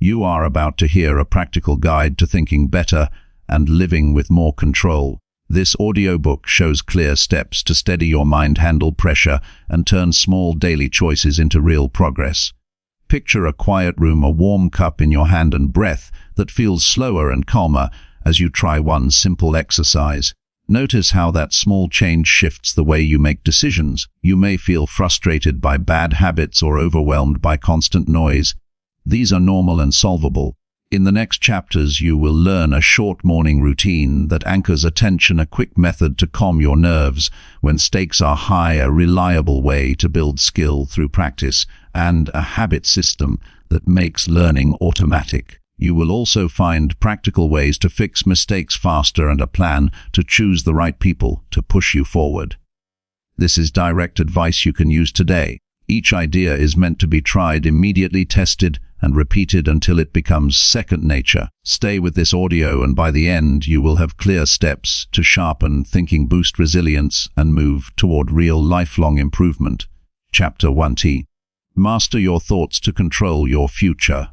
You are about to hear a practical guide to thinking better and living with more control. This audiobook shows clear steps to steady your mind, handle pressure, and turn small daily choices into real progress. Picture a quiet room, a warm cup in your hand, and breath that feels slower and calmer as you try one simple exercise. Notice how that small change shifts the way you make decisions. You may feel frustrated by bad habits or overwhelmed by constant noise. These are normal and solvable. In the next chapters, you will learn a short morning routine that anchors attention, a quick method to calm your nerves when stakes are high, a reliable way to build skill through practice, and a habit system that makes learning automatic. You will also find practical ways to fix mistakes faster and a plan to choose the right people to push you forward. This is direct advice you can use today. Each idea is meant to be tried, immediately tested, and repeated until it becomes second nature. Stay with this audio, and by the end you will have clear steps to sharpen thinking, boost resilience, and move toward real lifelong improvement. Chapter 1T. Master your thoughts to control your future.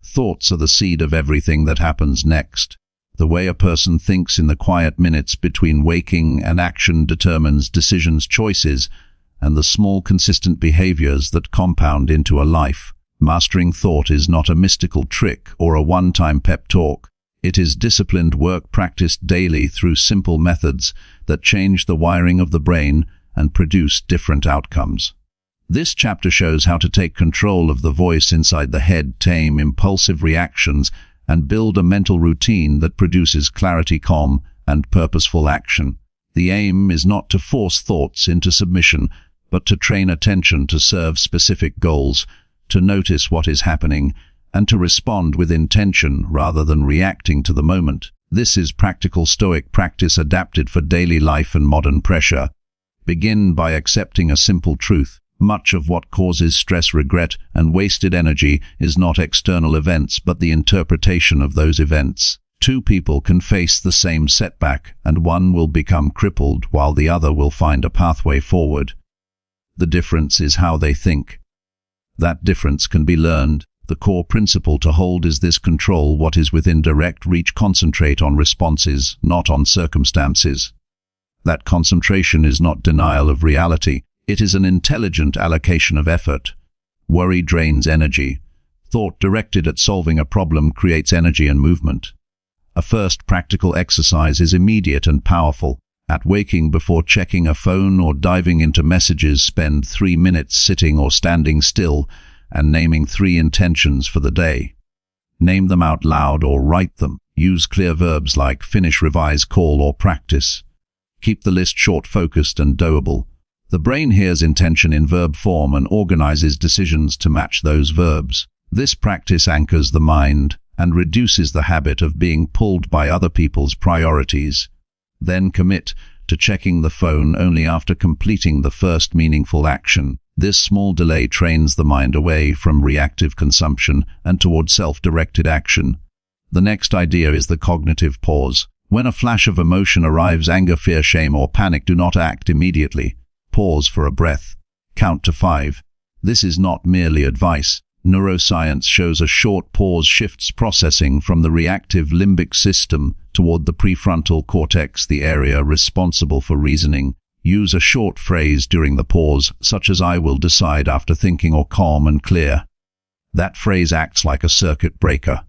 Thoughts are the seed of everything that happens next. The way a person thinks in the quiet minutes between waking and action determines decisions, choices, and the small consistent behaviors that compound into a life. Mastering thought is not a mystical trick or a one-time pep talk. It is disciplined work practiced daily through simple methods that change the wiring of the brain and produce different outcomes. This chapter shows how to take control of the voice inside the head, tame impulsive reactions, and build a mental routine that produces clarity, calm, and purposeful action. The aim is not to force thoughts into submission, but to train attention to serve specific goals, to notice what is happening, and to respond with intention rather than reacting to the moment. This is practical Stoic practice adapted for daily life and modern pressure. Begin by accepting a simple truth. Much of what causes stress, regret, and wasted energy is not external events, but the interpretation of those events. Two people can face the same setback, and one will become crippled while the other will find a pathway forward. The difference is how they think. That difference can be learned. The core principle to hold is this: control what is within direct reach. Concentrate on responses, not on circumstances. That concentration is not denial of reality. It is an intelligent allocation of effort. Worry drains energy. Thought directed at solving a problem creates energy and movement. A first practical exercise is immediate and powerful. At waking, before checking a phone or diving into messages, spend 3 minutes sitting or standing still and naming 3 intentions for the day. Name them out loud or write them. Use clear verbs like finish, revise, call, or practice. Keep the list short, focused, and doable. The brain hears intention in verb form and organizes decisions to match those verbs. This practice anchors the mind and reduces the habit of being pulled by other people's priorities. Then commit to checking the phone only after completing the first meaningful action. This small delay trains the mind away from reactive consumption and toward self-directed action. The next idea is the cognitive pause. When a flash of emotion arrives, anger, fear, shame, or panic, do not act immediately. Pause for a breath. Count to 5. This is not merely advice. Neuroscience shows a short pause shifts processing from the reactive limbic system toward the prefrontal cortex, the area responsible for reasoning. Use a short phrase during the pause, such as "I will decide after thinking," or "calm and clear." That phrase acts like a circuit breaker.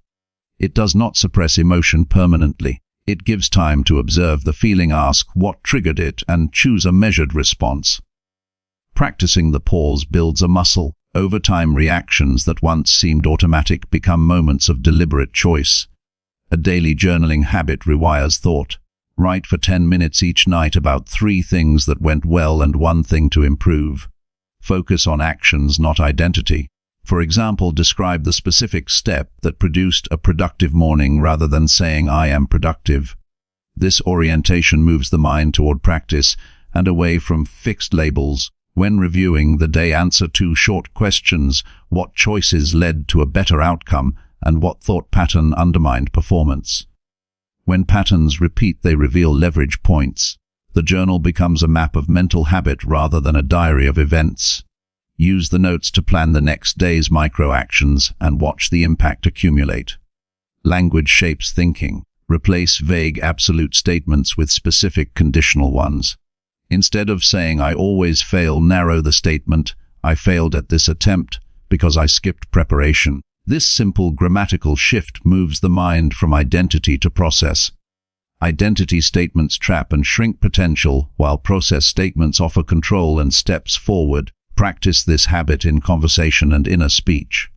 It does not suppress emotion permanently. It gives time to observe the feeling, ask what triggered it, and choose a measured response. Practicing the pause builds a muscle. Over time, reactions that once seemed automatic become moments of deliberate choice. A daily journaling habit rewires thought. Write for 10 minutes each night about 3 things that went well and 1 thing to improve. Focus on actions, not identity. For example, describe the specific step that produced a productive morning rather than saying "I am productive." This orientation moves the mind toward practice and away from fixed labels. When reviewing the day, answer 2 short questions: what choices led to a better outcome, and what thought pattern undermined performance? When patterns repeat, they reveal leverage points. The journal becomes a map of mental habit rather than a diary of events. Use the notes to plan the next day's micro-actions and watch the impact accumulate. Language shapes thinking. Replace vague absolute statements with specific conditional ones. Instead of saying "I always fail," narrow the statement "I failed at this attempt because I skipped preparation." This simple grammatical shift moves the mind from identity to process. Identity statements trap and shrink potential, while process statements offer control and steps forward. Practice this habit in conversation and inner speech.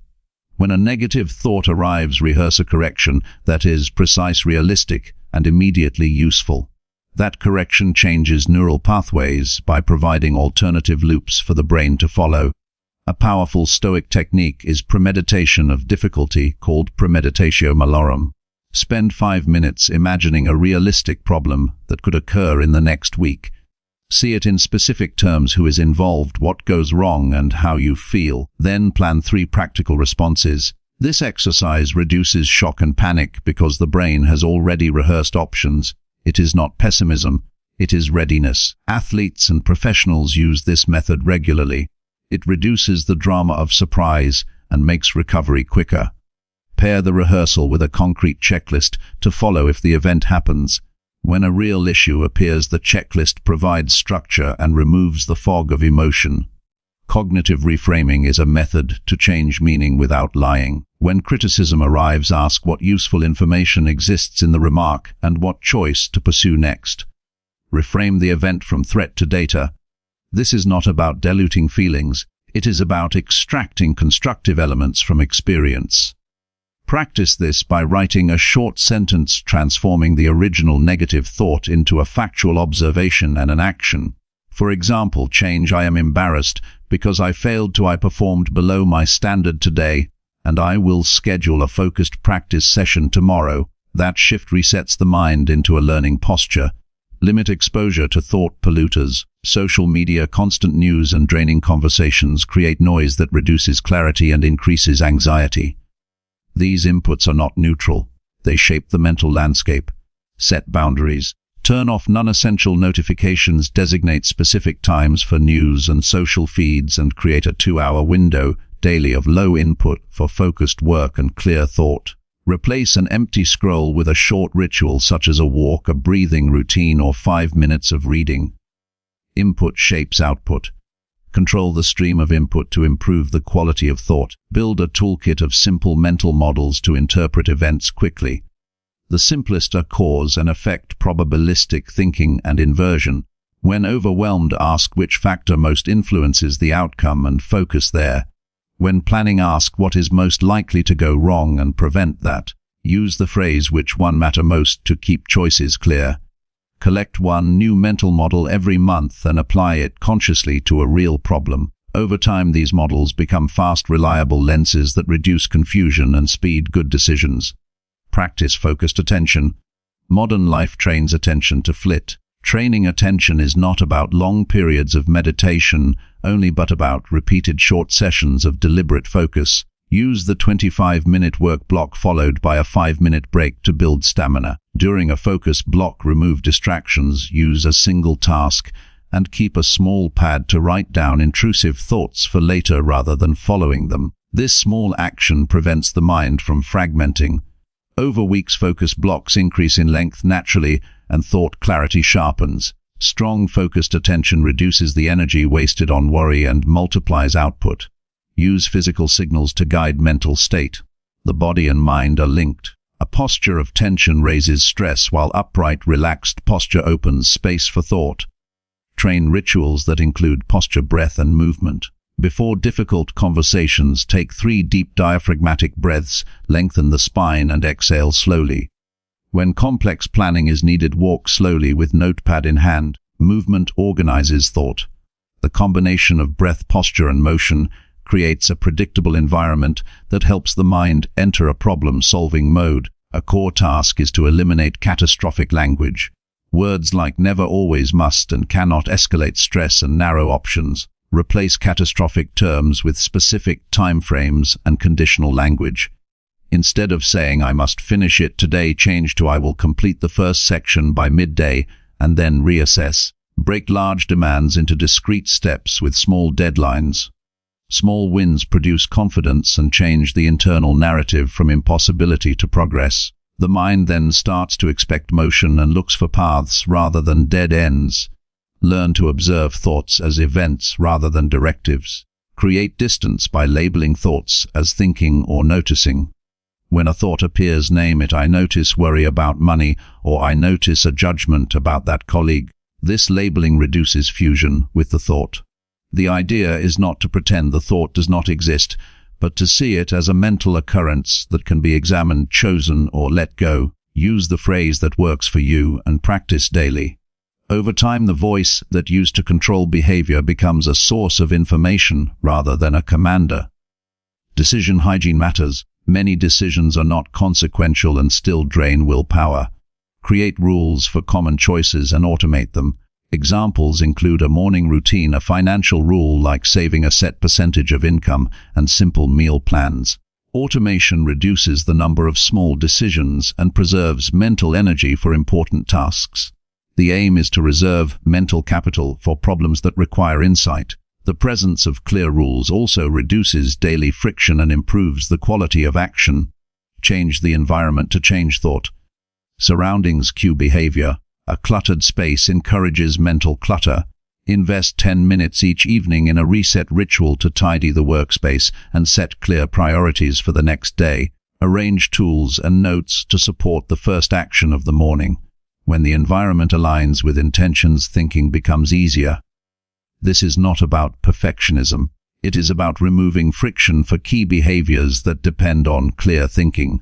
When a negative thought arrives, rehearse a correction that is precise, realistic, and immediately useful. That correction changes neural pathways by providing alternative loops for the brain to follow. A powerful Stoic technique is premeditation of difficulty, called premeditatio malorum. Spend 5 minutes imagining a realistic problem that could occur in the next week. See it in specific terms: who is involved, what goes wrong, and how you feel. Then plan 3 practical responses. This exercise reduces shock and panic because the brain has already rehearsed options. It is not pessimism, it is readiness. Athletes and professionals use this method regularly. It reduces the drama of surprise and makes recovery quicker. Pair the rehearsal with a concrete checklist to follow if the event happens. When a real issue appears, the checklist provides structure and removes the fog of emotion. Cognitive reframing is a method to change meaning without lying. When criticism arrives, ask what useful information exists in the remark and what choice to pursue next. Reframe the event from threat to data. This is not about diluting feelings, it is about extracting constructive elements from experience. Practice this by writing a short sentence transforming the original negative thought into a factual observation and an action. For example, change: "I am embarrassed because I performed below my standard today, and I will schedule a focused practice session tomorrow." That shift resets the mind into a learning posture. Limit exposure to thought polluters. Social media, constant news, and draining conversations create noise that reduces clarity and increases anxiety. These inputs are not neutral. They shape the mental landscape. Set boundaries. Turn off non-essential notifications, designate specific times for news and social feeds, and create a 2-hour window daily of low input for focused work and clear thought. Replace an empty scroll with a short ritual such as a walk, a breathing routine, or 5 minutes of reading. Input shapes output. Control the stream of input to improve the quality of thought. Build a toolkit of simple mental models to interpret events quickly. The simplest are cause and effect, probabilistic thinking, and inversion. When overwhelmed, ask which factor most influences the outcome and focus there. When planning, ask what is most likely to go wrong and prevent that. Use the phrase "which one matter most" to keep choices clear. Collect one new mental model every month and apply it consciously to a real problem. Over time, these models become fast, reliable lenses that reduce confusion and speed good decisions. Practice focused attention. Modern life trains attention to flit. Training attention is not about long periods of meditation only, but about repeated short sessions of deliberate focus. Use the 25-minute work block followed by a 5-minute break to build stamina. During a focus block, remove distractions, use a single task, and keep a small pad to write down intrusive thoughts for later rather than following them. This small action prevents the mind from fragmenting. Over weeks, focus blocks increase in length naturally and thought clarity sharpens. Strong focused attention reduces the energy wasted on worry and multiplies output. Use physical signals to guide mental state. The body and mind are linked. A posture of tension raises stress, while upright, relaxed posture opens space for thought. Train rituals that include posture, breath, and movement. Before difficult conversations, take 3 deep diaphragmatic breaths, lengthen the spine, and exhale slowly. When complex planning is needed, walk slowly with notepad in hand. Movement organizes thought. The combination of breath, posture, and motion creates a predictable environment that helps the mind enter a problem-solving mode. A core task is to eliminate catastrophic language. Words like never, always, must, and cannot escalate stress and narrow options. Replace catastrophic terms with specific timeframes and conditional language. Instead of saying "I must finish it today," change to "I will complete the first section by midday and then reassess." Break large demands into discrete steps with small deadlines. Small wins produce confidence and change the internal narrative from impossibility to progress. The mind then starts to expect motion and looks for paths rather than dead ends. Learn to observe thoughts as events rather than directives. Create distance by labeling thoughts as thinking or noticing. When a thought appears, name it. I notice worry about money, or I notice a judgment about that colleague. This labeling reduces fusion with the thought. The idea is not to pretend the thought does not exist, but to see it as a mental occurrence that can be examined, chosen, or let go. Use the phrase that works for you and practice daily. Over time, the voice that used to control behavior becomes a source of information rather than a commander. Decision hygiene matters. Many decisions are not consequential and still drain willpower. Create rules for common choices and automate them. Examples include a morning routine, a financial rule like saving a set percentage of income, and simple meal plans. Automation reduces the number of small decisions and preserves mental energy for important tasks. The aim is to reserve mental capital for problems that require insight. The presence of clear rules also reduces daily friction and improves the quality of action. Change the environment to change thought. Surroundings cue behavior. A cluttered space encourages mental clutter. Invest 10 minutes each evening in a reset ritual to tidy the workspace and set clear priorities for the next day. Arrange tools and notes to support the first action of the morning. When the environment aligns with intentions, thinking becomes easier. This is not about perfectionism. It is about removing friction for key behaviors that depend on clear thinking.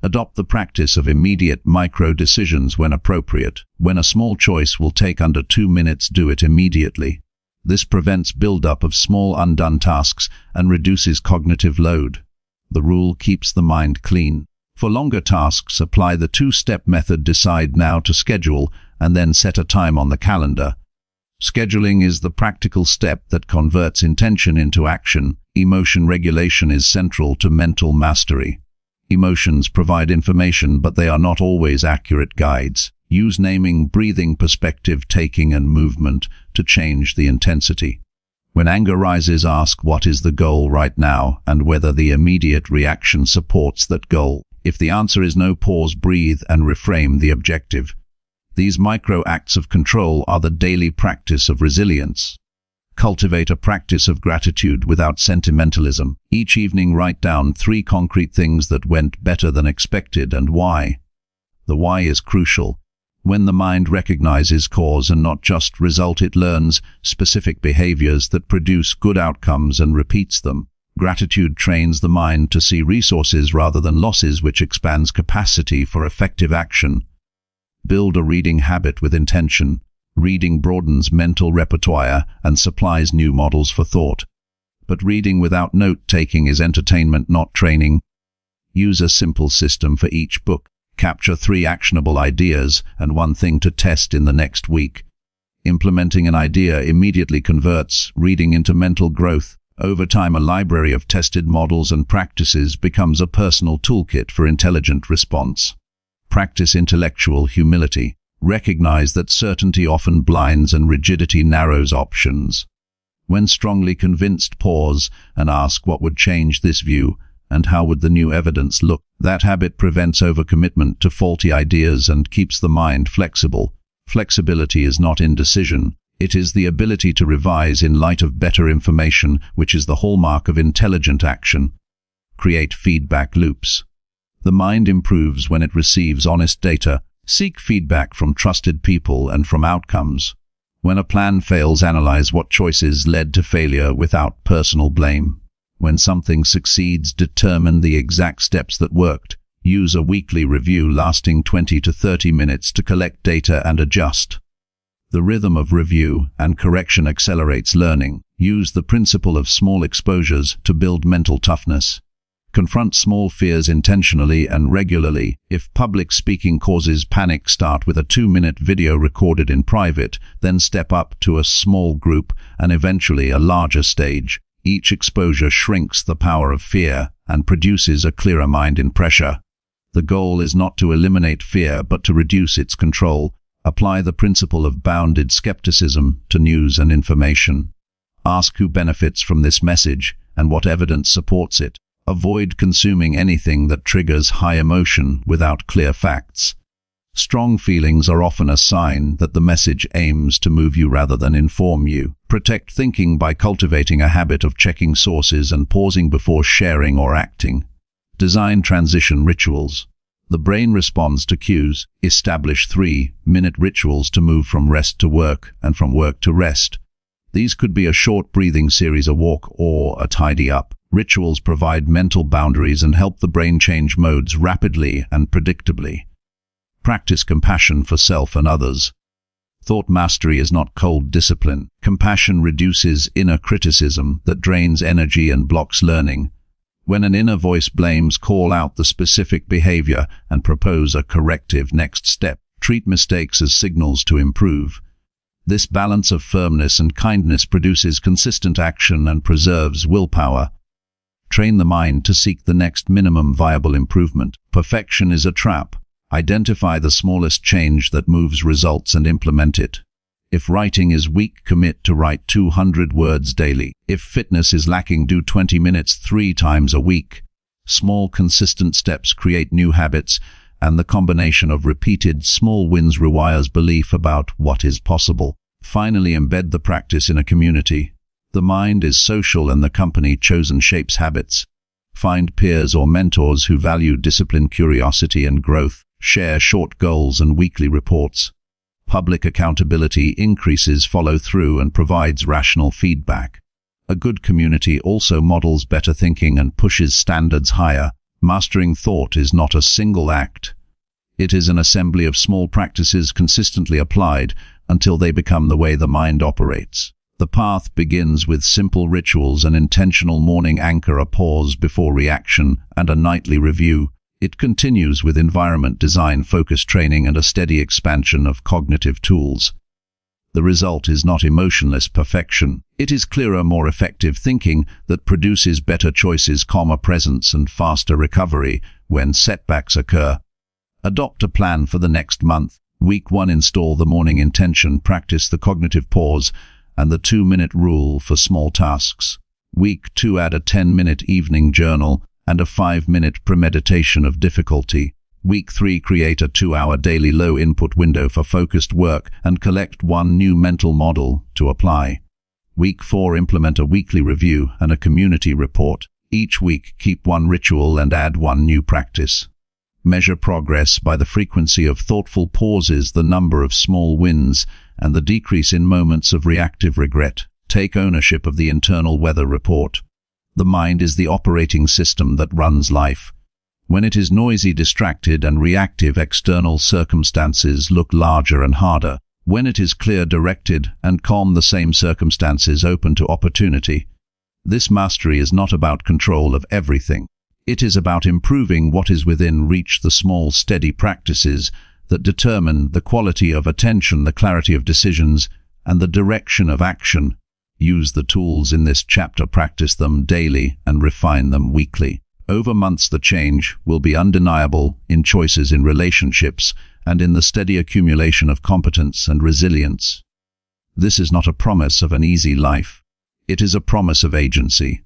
Adopt the practice of immediate micro-decisions when appropriate. When a small choice will take under 2 minutes, do it immediately. This prevents build-up of small undone tasks and reduces cognitive load. The rule keeps the mind clean. For longer tasks, apply the 2-step method. Decide now to schedule and then set a time on the calendar. Scheduling is the practical step that converts intention into action. Emotion regulation is central to mental mastery. Emotions provide information, but they are not always accurate guides. Use naming, breathing, perspective taking, and movement to change the intensity. When anger rises, ask what is the goal right now and whether the immediate reaction supports that goal. If the answer is no, pause, breathe, and reframe the objective. These micro acts of control are the daily practice of resilience. Cultivate a practice of gratitude without sentimentalism. Each evening, write down 3 concrete things that went better than expected and why. The why is crucial. When the mind recognizes cause and not just result, it learns specific behaviors that produce good outcomes and repeats them. Gratitude trains the mind to see resources rather than losses, which expands capacity for effective action. Build a reading habit with intention. Reading broadens mental repertoire and supplies new models for thought. But reading without note-taking is entertainment, not training. Use a simple system for each book. Capture 3 actionable ideas and 1 thing to test in the next week. Implementing an idea immediately converts reading into mental growth. Over time, a library of tested models and practices becomes a personal toolkit for intelligent response. Practice intellectual humility. Recognize that certainty often blinds and rigidity narrows options. When strongly convinced, pause and ask what would change this view and how would the new evidence look. That habit prevents overcommitment to faulty ideas and keeps the mind flexible. Flexibility is not indecision. It is the ability to revise in light of better information, which is the hallmark of intelligent action. Create feedback loops. The mind improves when it receives honest data. Seek feedback from trusted people and from outcomes. When a plan fails, analyze what choices led to failure without personal blame. When something succeeds, determine the exact steps that worked. Use a weekly review lasting 20 to 30 minutes to collect data and adjust. The rhythm of review and correction accelerates learning. Use the principle of small exposures to build mental toughness. Confront small fears intentionally and regularly. If public speaking causes panic, start with a 2-minute video recorded in private, then step up to a small group and eventually a larger stage. Each exposure shrinks the power of fear and produces a clearer mind in pressure. The goal is not to eliminate fear, but to reduce its control. Apply the principle of bounded skepticism to news and information. Ask who benefits from this message and what evidence supports it. Avoid consuming anything that triggers high emotion without clear facts. Strong feelings are often a sign that the message aims to move you rather than inform you. Protect thinking by cultivating a habit of checking sources and pausing before sharing or acting. Design transition rituals. The brain responds to cues. Establish 3-minute rituals to move from rest to work and from work to rest. These could be a short breathing series, a walk, or a tidy up. Rituals provide mental boundaries and help the brain change modes rapidly and predictably. Practice compassion for self and others. Thought mastery is not cold discipline. Compassion reduces inner criticism that drains energy and blocks learning. When an inner voice blames, call out the specific behavior and propose a corrective next step. Treat mistakes as signals to improve. This balance of firmness and kindness produces consistent action and preserves willpower. Train the mind to seek the next minimum viable improvement. Perfection is a trap. Identify the smallest change that moves results and implement it. If writing is weak, commit to write 200 words daily. If fitness is lacking, do 20 minutes 3 times a week. Small, consistent steps create new habits, and the combination of repeated small wins rewires belief about what is possible. Finally, embed the practice in a community. The mind is social and the company chosen shapes habits. Find peers or mentors who value discipline, curiosity, and growth. Share short goals and weekly reports. Public accountability increases follow-through and provides rational feedback. A good community also models better thinking and pushes standards higher. Mastering thought is not a single act. It is an assembly of small practices consistently applied until they become the way the mind operates. The path begins with simple rituals, an intentional morning anchor, a pause before reaction, and a nightly review. It continues with environment design, focus training, and a steady expansion of cognitive tools. The result is not emotionless perfection. It is clearer, more effective thinking that produces better choices, calmer presence, and faster recovery when setbacks occur. Adopt a plan for the next month. Week 1, install the morning intention, practice the cognitive pause, and the 2-minute rule for small tasks. Week 2, add a 10-minute evening journal and a 5-minute premeditation of difficulty. Week 3, create a 2-hour daily low-input window for focused work and collect 1 new mental model to apply. Week 4, implement a weekly review and a community report. Each week, keep 1 ritual and add 1 new practice. Measure progress by the frequency of thoughtful pauses, the number of small wins, and the decrease in moments of reactive regret. Take ownership of the internal weather report. The mind is the operating system that runs life. When it is noisy, distracted, and reactive, external circumstances look larger and harder. When it is clear, directed, and calm, the same circumstances open to opportunity. This mastery is not about control of everything. It is about improving what is within reach, the small, steady practices that determine the quality of attention, the clarity of decisions, and the direction of action. Use the tools in this chapter, practice them daily, and refine them weekly. Over months, the change will be undeniable in choices, in relationships, and in the steady accumulation of competence and resilience. This is not a promise of an easy life. It is a promise of agency.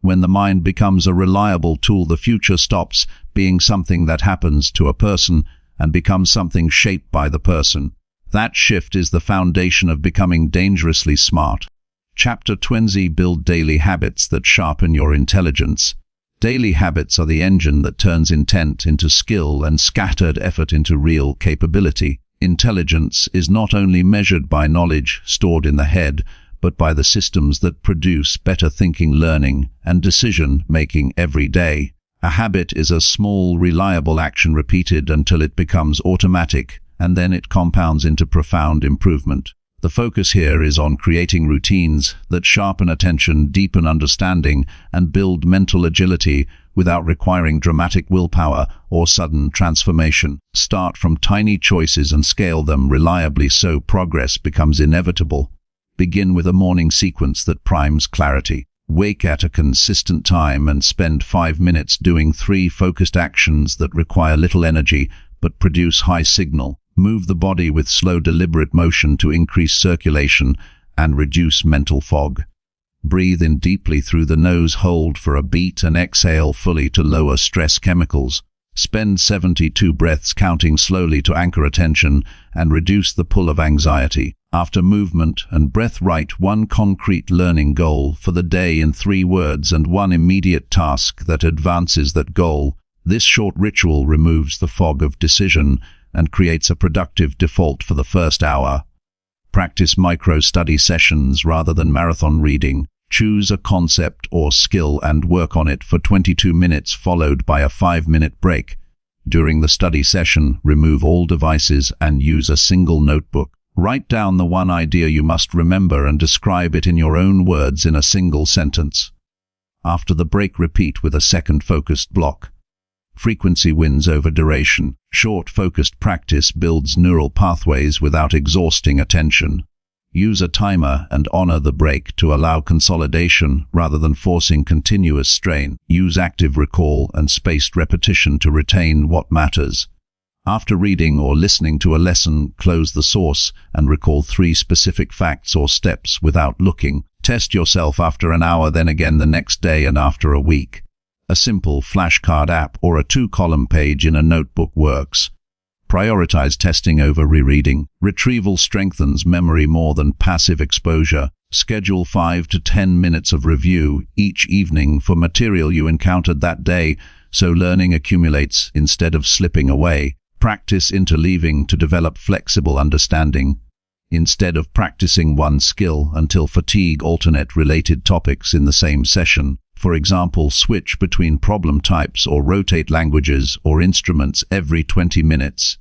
When the mind becomes a reliable tool, the future stops being something that happens to a person and becomes something shaped by the person. That shift is the foundation of becoming dangerously smart. Chapter 20. Build daily habits that sharpen your intelligence. Daily habits are the engine that turns intent into skill and scattered effort into real capability. Intelligence is not only measured by knowledge stored in the head, but by the systems that produce better thinking, learning, and decision-making every day. A habit is a small, reliable action repeated until it becomes automatic, and then it compounds into profound improvement. The focus here is on creating routines that sharpen attention, deepen understanding, and build mental agility without requiring dramatic willpower or sudden transformation. Start from tiny choices and scale them reliably so progress becomes inevitable. Begin with a morning sequence that primes clarity. Wake at a consistent time and spend 5 minutes doing 3 focused actions that require little energy but produce high signal. Move the body with slow, deliberate motion to increase circulation and reduce mental fog. Breathe in deeply through the nose, hold for a beat, and exhale fully to lower stress chemicals. Spend 72 breaths counting slowly to anchor attention and reduce the pull of anxiety. After movement and breath, write one concrete learning goal for the day in 3 words and one immediate task that advances that goal. This short ritual removes the fog of decision and creates a productive default for the first hour. Practice micro-study sessions rather than marathon reading. Choose a concept or skill and work on it for 22 minutes, followed by a 5-minute break. During the study session, remove all devices and use a single notebook. Write down the one idea you must remember and describe it in your own words in a single sentence. After the break, repeat with a second focused block. Frequency wins over duration. Short, focused practice builds neural pathways without exhausting attention. Use a timer and honor the break to allow consolidation rather than forcing continuous strain. Use active recall and spaced repetition to retain what matters. After reading or listening to a lesson, close the source and recall 3 specific facts or steps without looking. Test yourself after an hour, then again the next day and after a week. A simple flashcard app or a 2-column page in a notebook works. Prioritize testing over rereading. Retrieval strengthens memory more than passive exposure. Schedule 5 to 10 minutes of review each evening for material you encountered that day, so learning accumulates instead of slipping away. Practice interleaving to develop flexible understanding. Instead of practicing one skill until fatigue, alternate related topics in the same session. For example, switch between problem types or rotate languages or instruments every 20 minutes.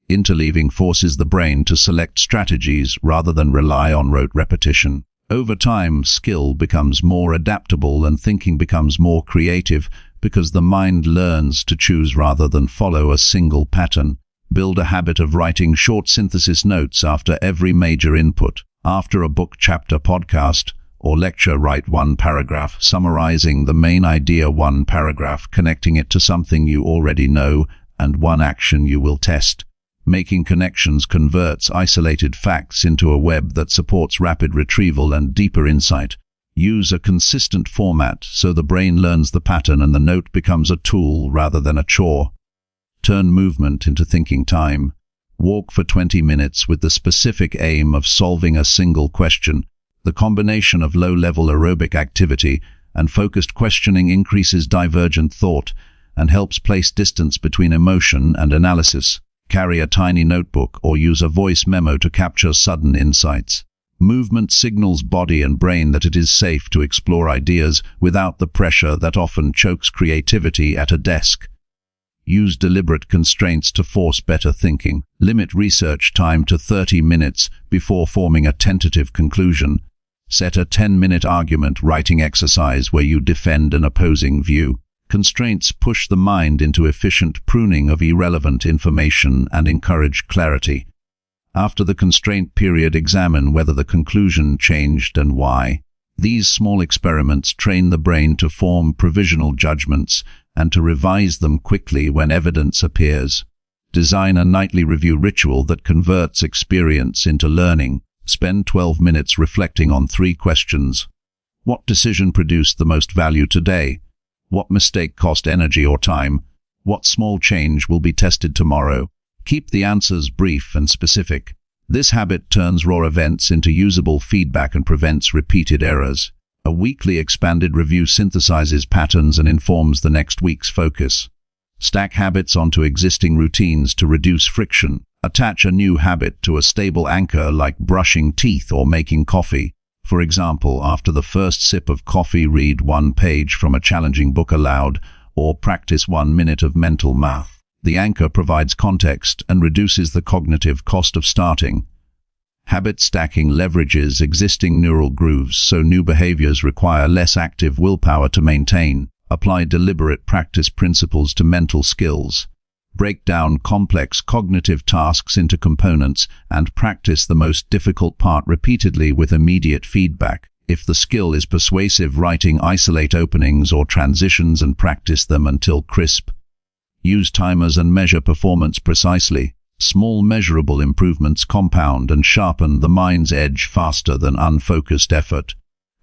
Interleaving forces the brain to select strategies rather than rely on rote repetition. Over time, skill becomes more adaptable and thinking becomes more creative because the mind learns to choose rather than follow a single pattern. Build a habit of writing short synthesis notes after every major input. After a book, chapter, podcast, or lecture, write 1 paragraph summarizing the main idea, 1 paragraph connecting it to something you already know, and 1 action you will test. Making connections converts isolated facts into a web that supports rapid retrieval and deeper insight. Use a consistent format so the brain learns the pattern and the note becomes a tool rather than a chore. Turn movement into thinking time. Walk for 20 minutes with the specific aim of solving a single question. The combination of low-level aerobic activity and focused questioning increases divergent thought and helps place distance between emotion and analysis. Carry a tiny notebook or use a voice memo to capture sudden insights. Movement signals body and brain that it is safe to explore ideas without the pressure that often chokes creativity at a desk. Use deliberate constraints to force better thinking. Limit research time to 30 minutes before forming a tentative conclusion. Set a 10-minute argument writing exercise where you defend an opposing view. Constraints push the mind into efficient pruning of irrelevant information and encourage clarity. After the constraint period, examine whether the conclusion changed and why. These small experiments train the brain to form provisional judgments and to revise them quickly when evidence appears. Design a nightly review ritual that converts experience into learning. Spend 12 minutes reflecting on 3 questions. What decision produced the most value today? What mistake cost energy or time? What small change will be tested tomorrow? Keep the answers brief and specific. This habit turns raw events into usable feedback and prevents repeated errors. A weekly expanded review synthesizes patterns and informs the next week's focus. Stack habits onto existing routines to reduce friction. Attach a new habit to a stable anchor like brushing teeth or making coffee. For example, after the first sip of coffee, read 1 page from a challenging book aloud or practice 1 minute of mental math. The anchor provides context and reduces the cognitive cost of starting. Habit stacking leverages existing neural grooves, so new behaviors require less active willpower to maintain. Apply deliberate practice principles to mental skills. Break down complex cognitive tasks into components and practice the most difficult part repeatedly with immediate feedback. If the skill is persuasive writing, isolate openings or transitions and practice them until crisp. Use timers and measure performance precisely. Small measurable improvements compound and sharpen the mind's edge faster than unfocused effort.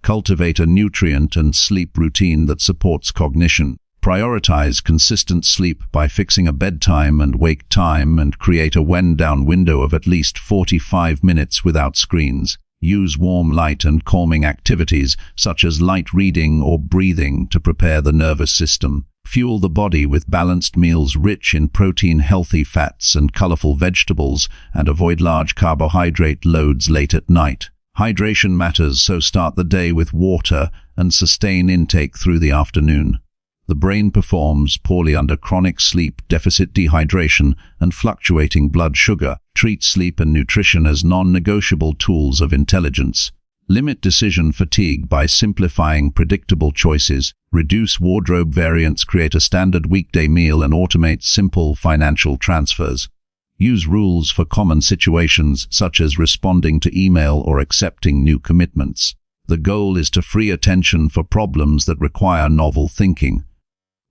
Cultivate a nutrient and sleep routine that supports cognition. Prioritize consistent sleep by fixing a bedtime and wake time, and create a wind-down window of at least 45 minutes without screens. Use warm light and calming activities such as light reading or breathing to prepare the nervous system. Fuel the body with balanced meals rich in protein, healthy fats, and colorful vegetables, and avoid large carbohydrate loads late at night. Hydration matters, so start the day with water and sustain intake through the afternoon. The brain performs poorly under chronic sleep deficit, dehydration, and fluctuating blood sugar. Treat sleep and nutrition as non-negotiable tools of intelligence. Limit decision fatigue by simplifying predictable choices. Reduce wardrobe variance, create a standard weekday meal, and automate simple financial transfers. Use rules for common situations, such as responding to email or accepting new commitments. The goal is to free attention for problems that require novel thinking.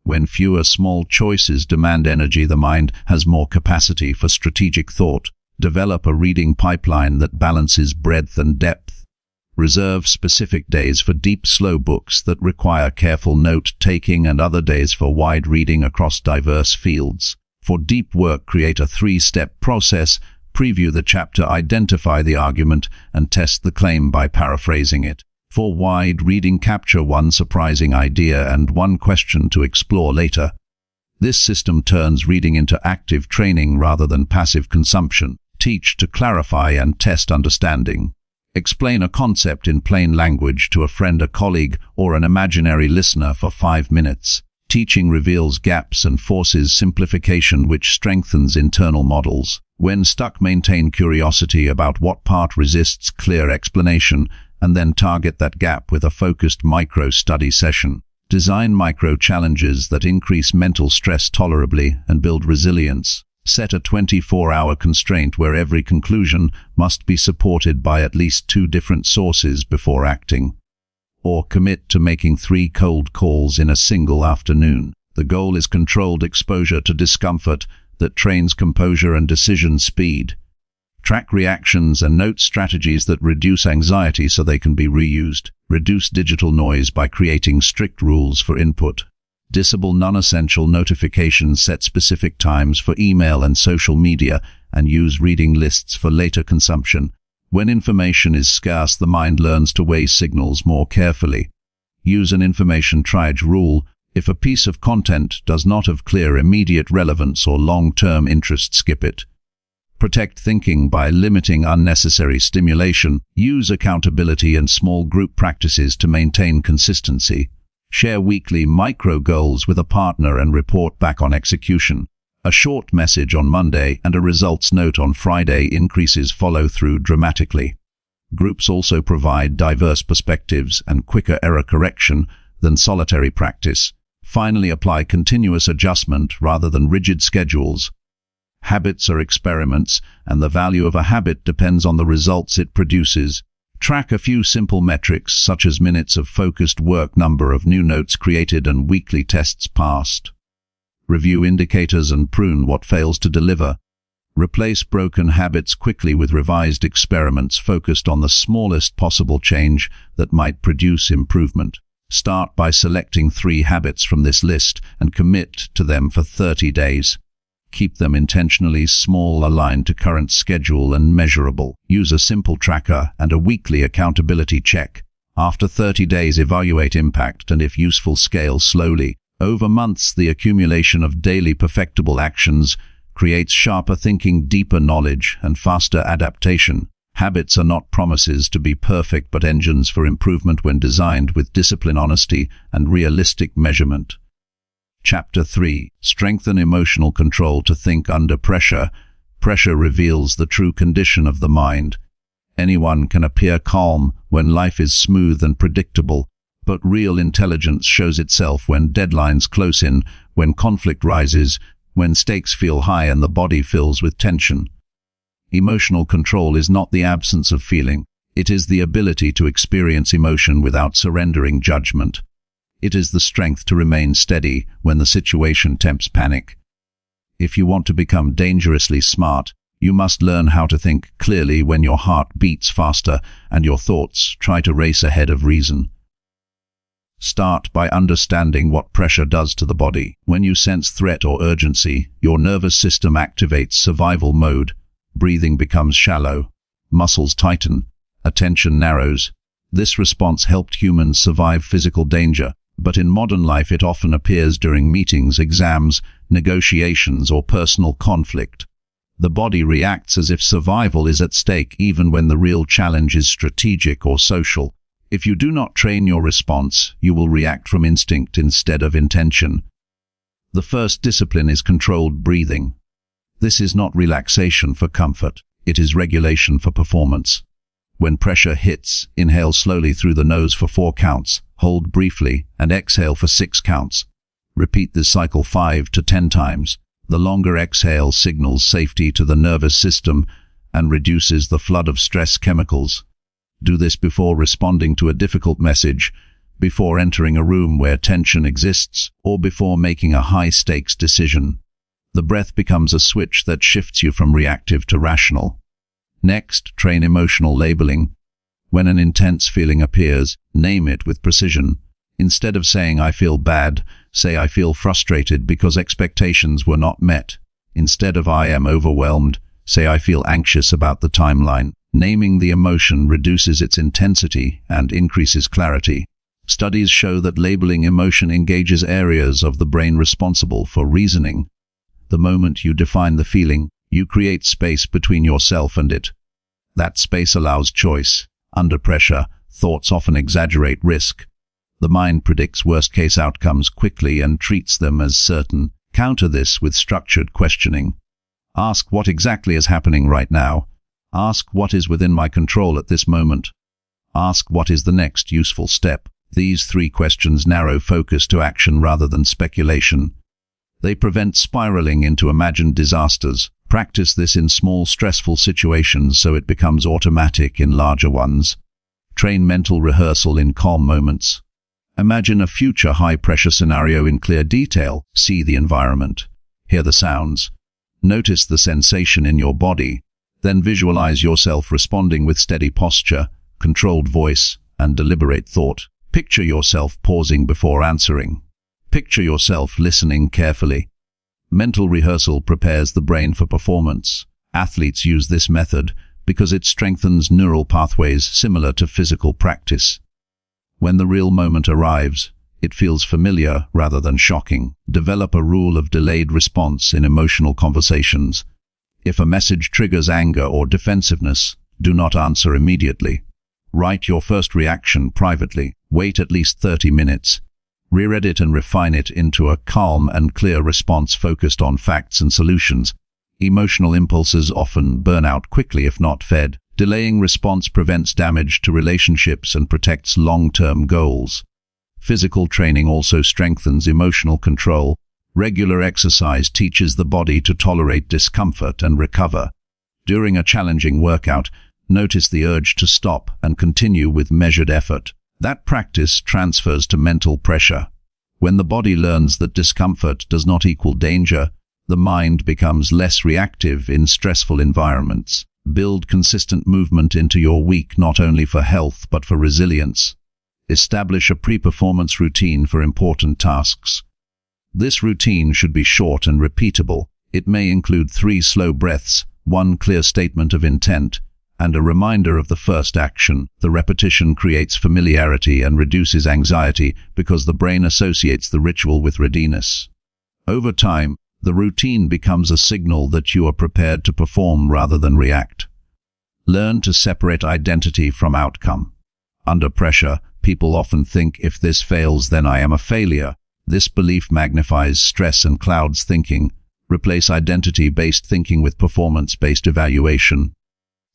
When fewer small choices demand energy, the mind has more capacity for strategic thought. Develop a reading pipeline that balances breadth and depth. Reserve specific days for deep, slow books that require careful note-taking, and other days for wide reading across diverse fields. For deep work, create a 3-step process. Preview the chapter, identify the argument, and test the claim by paraphrasing it. For wide reading, capture one surprising idea and one question to explore later. This system turns reading into active training rather than passive consumption. Teach to clarify and test understanding. Explain a concept in plain language to a friend, a colleague, or an imaginary listener for 5 minutes. Teaching reveals gaps and forces simplification, which strengthens internal models. When stuck, maintain curiosity about what part resists clear explanation, and then target that gap with a focused micro-study session. Design micro-challenges that increase mental stress tolerably and build resilience. Set a 24-hour constraint where every conclusion must be supported by at least 2 different sources before acting. Or commit to making 3 cold calls in a single afternoon. The goal is controlled exposure to discomfort that trains composure and decision speed. Track reactions and note strategies that reduce anxiety so they can be reused. Reduce digital noise by creating strict rules for input. Disable non-essential notifications, set specific times for email and social media, and use reading lists for later consumption. When information is scarce, the mind learns to weigh signals more carefully. Use an information triage rule. If a piece of content does not have clear immediate relevance or long-term interest, skip it. Protect thinking by limiting unnecessary stimulation. Use accountability and small group practices to maintain consistency. Share weekly micro goals with a partner and report back on execution. A short message on Monday and a results note on Friday increases follow-through dramatically. Groups also provide diverse perspectives and quicker error correction than solitary practice. Finally, apply continuous adjustment rather than rigid schedules. Habits are experiments, and the value of a habit depends on the results it produces. Track a few simple metrics, such as minutes of focused work, number of new notes created, and weekly tests passed. Review indicators and prune what fails to deliver. Replace broken habits quickly with revised experiments focused on the smallest possible change that might produce improvement. Start by selecting 3 habits from this list and commit to them for 30 days. Keep them intentionally small, aligned to current schedule, and measurable. Use a simple tracker and a weekly accountability check. After 30 days, evaluate impact and, if useful, scale slowly. Over months, the accumulation of daily perfectible actions creates sharper thinking, deeper knowledge, and faster adaptation. Habits are not promises to be perfect, but engines for improvement when designed with discipline, honesty, and realistic measurement. Chapter 3. Strengthen emotional control to think under pressure. Pressure reveals the true condition of the mind. Anyone can appear calm when life is smooth and predictable, but real intelligence shows itself when deadlines close in, when conflict rises, when stakes feel high and the body fills with tension. Emotional control is not the absence of feeling. It is the ability to experience emotion without surrendering judgment. It is the strength to remain steady when the situation tempts panic. If you want to become dangerously smart, You must learn how to think clearly when your heart beats faster and your thoughts try to race ahead of reason. Start by understanding what pressure does to the body. When you sense threat or urgency, your nervous system activates survival mode. Breathing becomes shallow. Muscles tighten. Attention narrows. This response helped humans survive physical danger, but in modern life it often appears during meetings, exams, negotiations, or personal conflict. The body reacts as if survival is at stake even when the real challenge is strategic or social. If you do not train your response, you will react from instinct instead of intention. The first discipline is controlled breathing. This is not relaxation for comfort, it is regulation for performance. When pressure hits, inhale slowly through the nose for 4 counts, hold briefly, and exhale for 6 counts. Repeat this cycle 5 to 10 times. The longer exhale signals safety to the nervous system and reduces the flood of stress chemicals. Do this before responding to a difficult message, before entering a room where tension exists, or before making a high-stakes decision. The breath becomes a switch that shifts you from reactive to rational. Next, train emotional labeling. When an intense feeling appears, name it with precision. Instead of saying "I feel bad," say "I feel frustrated because expectations were not met." Instead of "I am overwhelmed," say "I feel anxious about the timeline." Naming the emotion reduces its intensity and increases clarity. Studies show that labeling emotion engages areas of the brain responsible for reasoning. The moment you define the feeling, you create space between yourself and it. That space allows choice. Under pressure, thoughts often exaggerate risk. The mind predicts worst-case outcomes quickly and treats them as certain. Counter this with structured questioning. Ask what exactly is happening right now. Ask what is within my control at this moment. Ask what is the next useful step. These 3 questions narrow focus to action rather than speculation. They prevent spiraling into imagined disasters. Practice this in small, stressful situations so it becomes automatic in larger ones. Train mental rehearsal in calm moments. Imagine a future high-pressure scenario in clear detail. See the environment. Hear the sounds. Notice the sensation in your body. Then visualize yourself responding with steady posture, controlled voice, and deliberate thought. Picture yourself pausing before answering. Picture yourself listening carefully. Mental rehearsal prepares the brain for performance. Athletes use this method because it strengthens neural pathways similar to physical practice. When the real moment arrives, it feels familiar rather than shocking. Develop a rule of delayed response in emotional conversations. If a message triggers anger or defensiveness, do not answer immediately. Write your first reaction privately. Wait at least 30 minutes. Reread it and refine it into a calm and clear response focused on facts and solutions. Emotional impulses often burn out quickly if not fed. Delaying response prevents damage to relationships and protects long-term goals. Physical training also strengthens emotional control. Regular exercise teaches the body to tolerate discomfort and recover. During a challenging workout, notice the urge to stop and continue with measured effort. That practice transfers to mental pressure. When the body learns that discomfort does not equal danger, the mind becomes less reactive in stressful environments. Build consistent movement into your week not only for health but for resilience. Establish a pre-performance routine for important tasks. This routine should be short and repeatable. It may include 3 slow breaths, 1 clear statement of intent, and a reminder of the first action. The repetition creates familiarity and reduces anxiety because the brain associates the ritual with readiness. Over time, the routine becomes a signal that you are prepared to perform rather than react. Learn to separate identity from outcome. Under pressure, people often think, if this fails, then I am a failure. This belief magnifies stress and clouds thinking. Replace identity-based thinking with performance-based evaluation.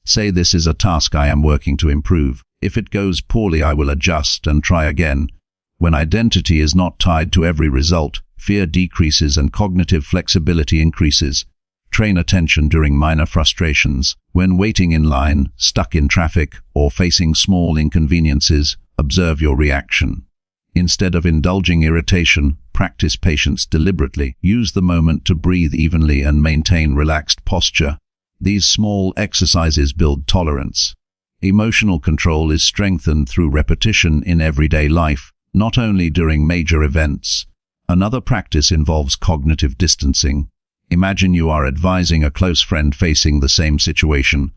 Say, this is a task I am working to improve. If it goes poorly, I will adjust and try again. When identity is not tied to every result, fear decreases and cognitive flexibility increases. Train attention during minor frustrations. When waiting in line, stuck in traffic, or facing small inconveniences, observe your reaction. Instead of indulging irritation, practice patience deliberately. Use the moment to breathe evenly and maintain relaxed posture. These small exercises build tolerance. Emotional control is strengthened through repetition in everyday life, not only during major events. Another practice involves cognitive distancing. Imagine you are advising a close friend facing the same situation.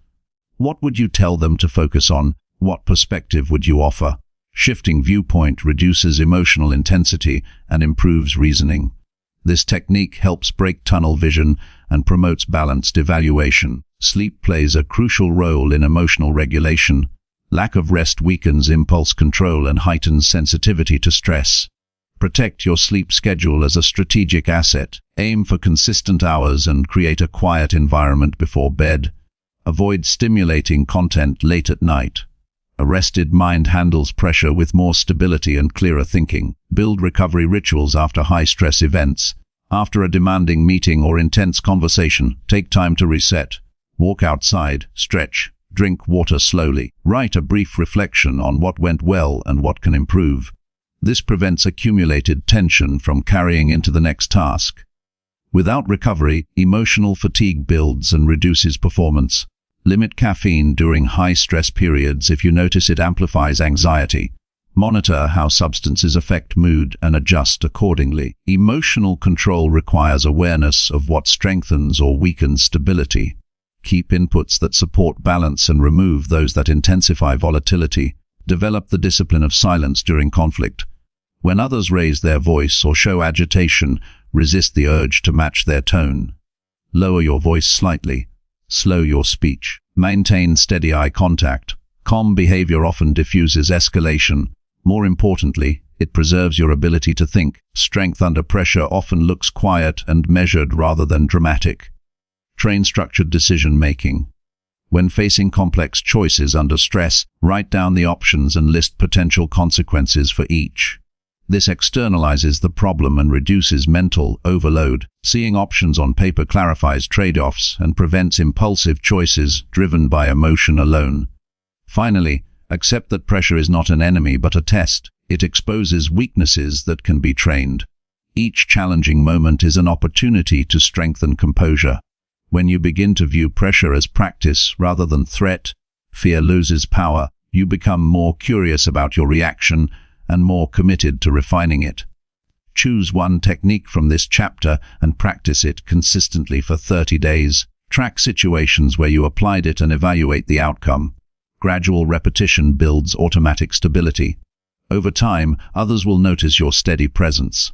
What would you tell them to focus on? What perspective would you offer? Shifting viewpoint reduces emotional intensity and improves reasoning. This technique helps break tunnel vision and promotes balanced evaluation. Sleep plays a crucial role in emotional regulation. Lack of rest weakens impulse control and heightens sensitivity to stress. Protect your sleep schedule as a strategic asset. Aim for consistent hours and create a quiet environment before bed. Avoid stimulating content late at night. A rested mind handles pressure with more stability and clearer thinking. Build recovery rituals after high-stress events. After a demanding meeting or intense conversation, take time to reset. Walk outside, stretch, drink water slowly. Write a brief reflection on what went well and what can improve. This prevents accumulated tension from carrying into the next task. Without recovery, emotional fatigue builds and reduces performance. Limit caffeine during high-stress periods if you notice it amplifies anxiety. Monitor how substances affect mood and adjust accordingly. Emotional control requires awareness of what strengthens or weakens stability. Keep inputs that support balance and remove those that intensify volatility. Develop the discipline of silence during conflict. When others raise their voice or show agitation, resist the urge to match their tone. Lower your voice slightly. Slow your speech. Maintain steady eye contact. Calm behavior often diffuses escalation. More importantly, it preserves your ability to think. Strength under pressure often looks quiet and measured rather than dramatic. Train structured decision-making. When facing complex choices under stress, write down the options and list potential consequences for each. This externalizes the problem and reduces mental overload. Seeing options on paper clarifies trade-offs and prevents impulsive choices driven by emotion alone. Finally, accept that pressure is not an enemy but a test. It exposes weaknesses that can be trained. Each challenging moment is an opportunity to strengthen composure. When you begin to view pressure as practice rather than threat, fear loses power. You become more curious about your reaction and more committed to refining it. Choose one technique from this chapter and practice it consistently for 30 days. Track situations where you applied it and evaluate the outcome. Gradual repetition builds automatic stability. Over time, others will notice your steady presence.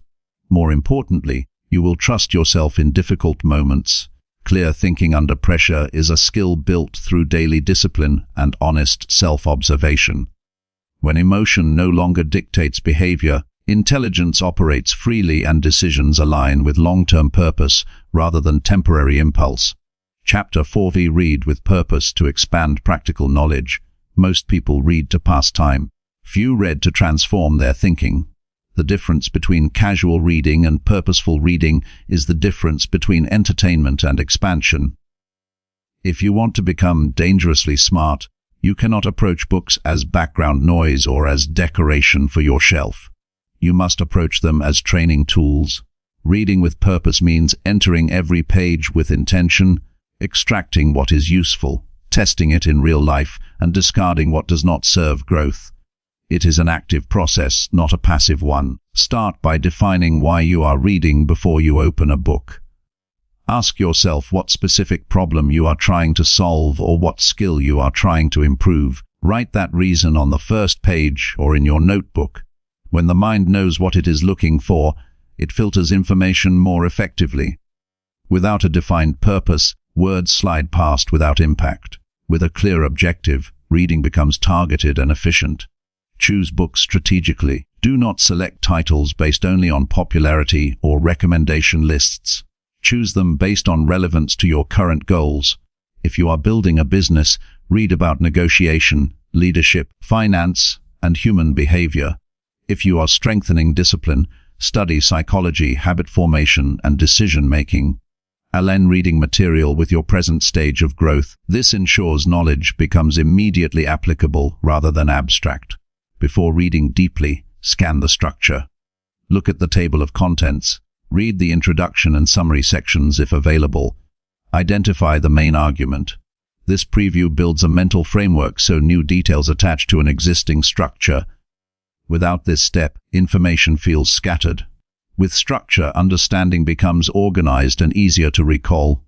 More importantly, you will trust yourself in difficult moments. Clear thinking under pressure is a skill built through daily discipline and honest self-observation. When emotion no longer dictates behavior, intelligence operates freely and decisions align with long-term purpose rather than temporary impulse. Chapter 4v Read with purpose to expand practical knowledge. Most people read to pass time. Few read to transform their thinking. The difference between casual reading and purposeful reading is the difference between entertainment and expansion. If you want to become dangerously smart, you cannot approach books as background noise or as decoration for your shelf. You must approach them as training tools. Reading with purpose means entering every page with intention, extracting what is useful, testing it in real life, and discarding what does not serve growth. It is an active process, not a passive one. Start by defining why you are reading before you open a book. Ask yourself what specific problem you are trying to solve or what skill you are trying to improve. Write that reason on the first page or in your notebook. When the mind knows what it is looking for, it filters information more effectively. Without a defined purpose, words slide past without impact. With a clear objective, reading becomes targeted and efficient. Choose books strategically. Do not select titles based only on popularity or recommendation lists. Choose them based on relevance to your current goals. If you are building a business, read about negotiation, leadership, finance, and human behavior. If you are strengthening discipline, study psychology, habit formation, and decision-making. Align reading material with your present stage of growth. This ensures knowledge becomes immediately applicable rather than abstract. Before reading deeply, scan the structure. Look at the table of contents. Read the introduction and summary sections if available. Identify the main argument. This preview builds a mental framework so new details attach to an existing structure. Without this step, information feels scattered. With structure, understanding becomes organized and easier to recall.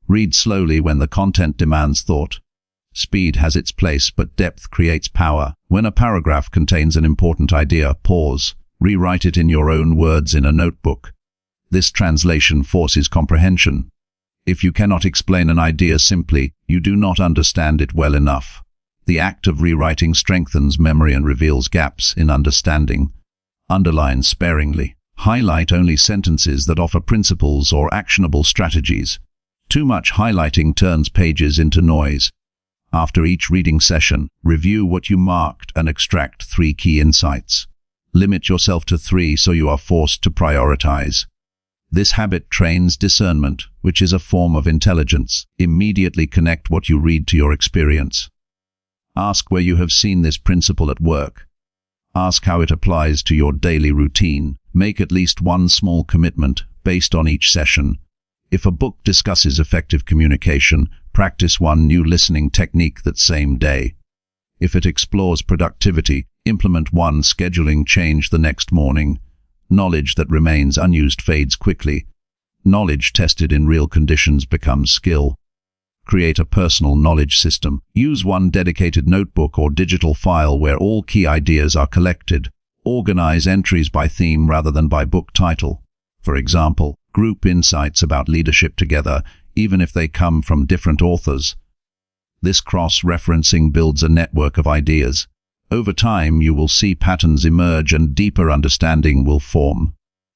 Read slowly when the content demands thought. Speed has its place, but depth creates power. When a paragraph contains an important idea, pause. Rewrite it in your own words in a notebook. This translation forces comprehension. If you cannot explain an idea simply, you do not understand it well enough. The act of rewriting strengthens memory and reveals gaps in understanding. Underline sparingly. Highlight only sentences that offer principles or actionable strategies. Too much highlighting turns pages into noise. After each reading session, review what you marked and extract 3 key insights. Limit yourself to 3 so you are forced to prioritize. This habit trains discernment, which is a form of intelligence. Immediately connect what you read to your experience. Ask where you have seen this principle at work. Ask how it applies to your daily routine. Make at least one small commitment based on each session. If a book discusses effective communication, practice one new listening technique that same day. If it explores productivity, implement one scheduling change the next morning. Knowledge that remains unused fades quickly. Knowledge tested in real conditions becomes skill. Create a personal knowledge system. Use one dedicated notebook or digital file where all key ideas are collected. Organize entries by theme rather than by book title. For example, group insights about leadership together, even if they come from different authors. This cross-referencing builds a network of ideas. Over time, you will see patterns emerge and deeper understanding will form.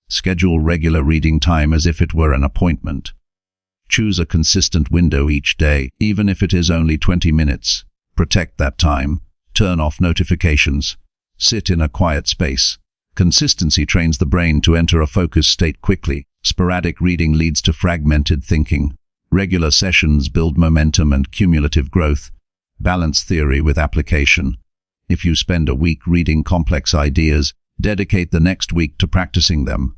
Schedule regular reading time as if it were an appointment. Choose a consistent window each day, even if it is only 20 minutes. Protect that time. Turn off notifications. Sit in a quiet space. Consistency trains the brain to enter a focused state quickly. Sporadic reading leads to fragmented thinking. Regular sessions build momentum and cumulative growth. Balance theory with application. If you spend a week reading complex ideas, dedicate the next week to practicing them.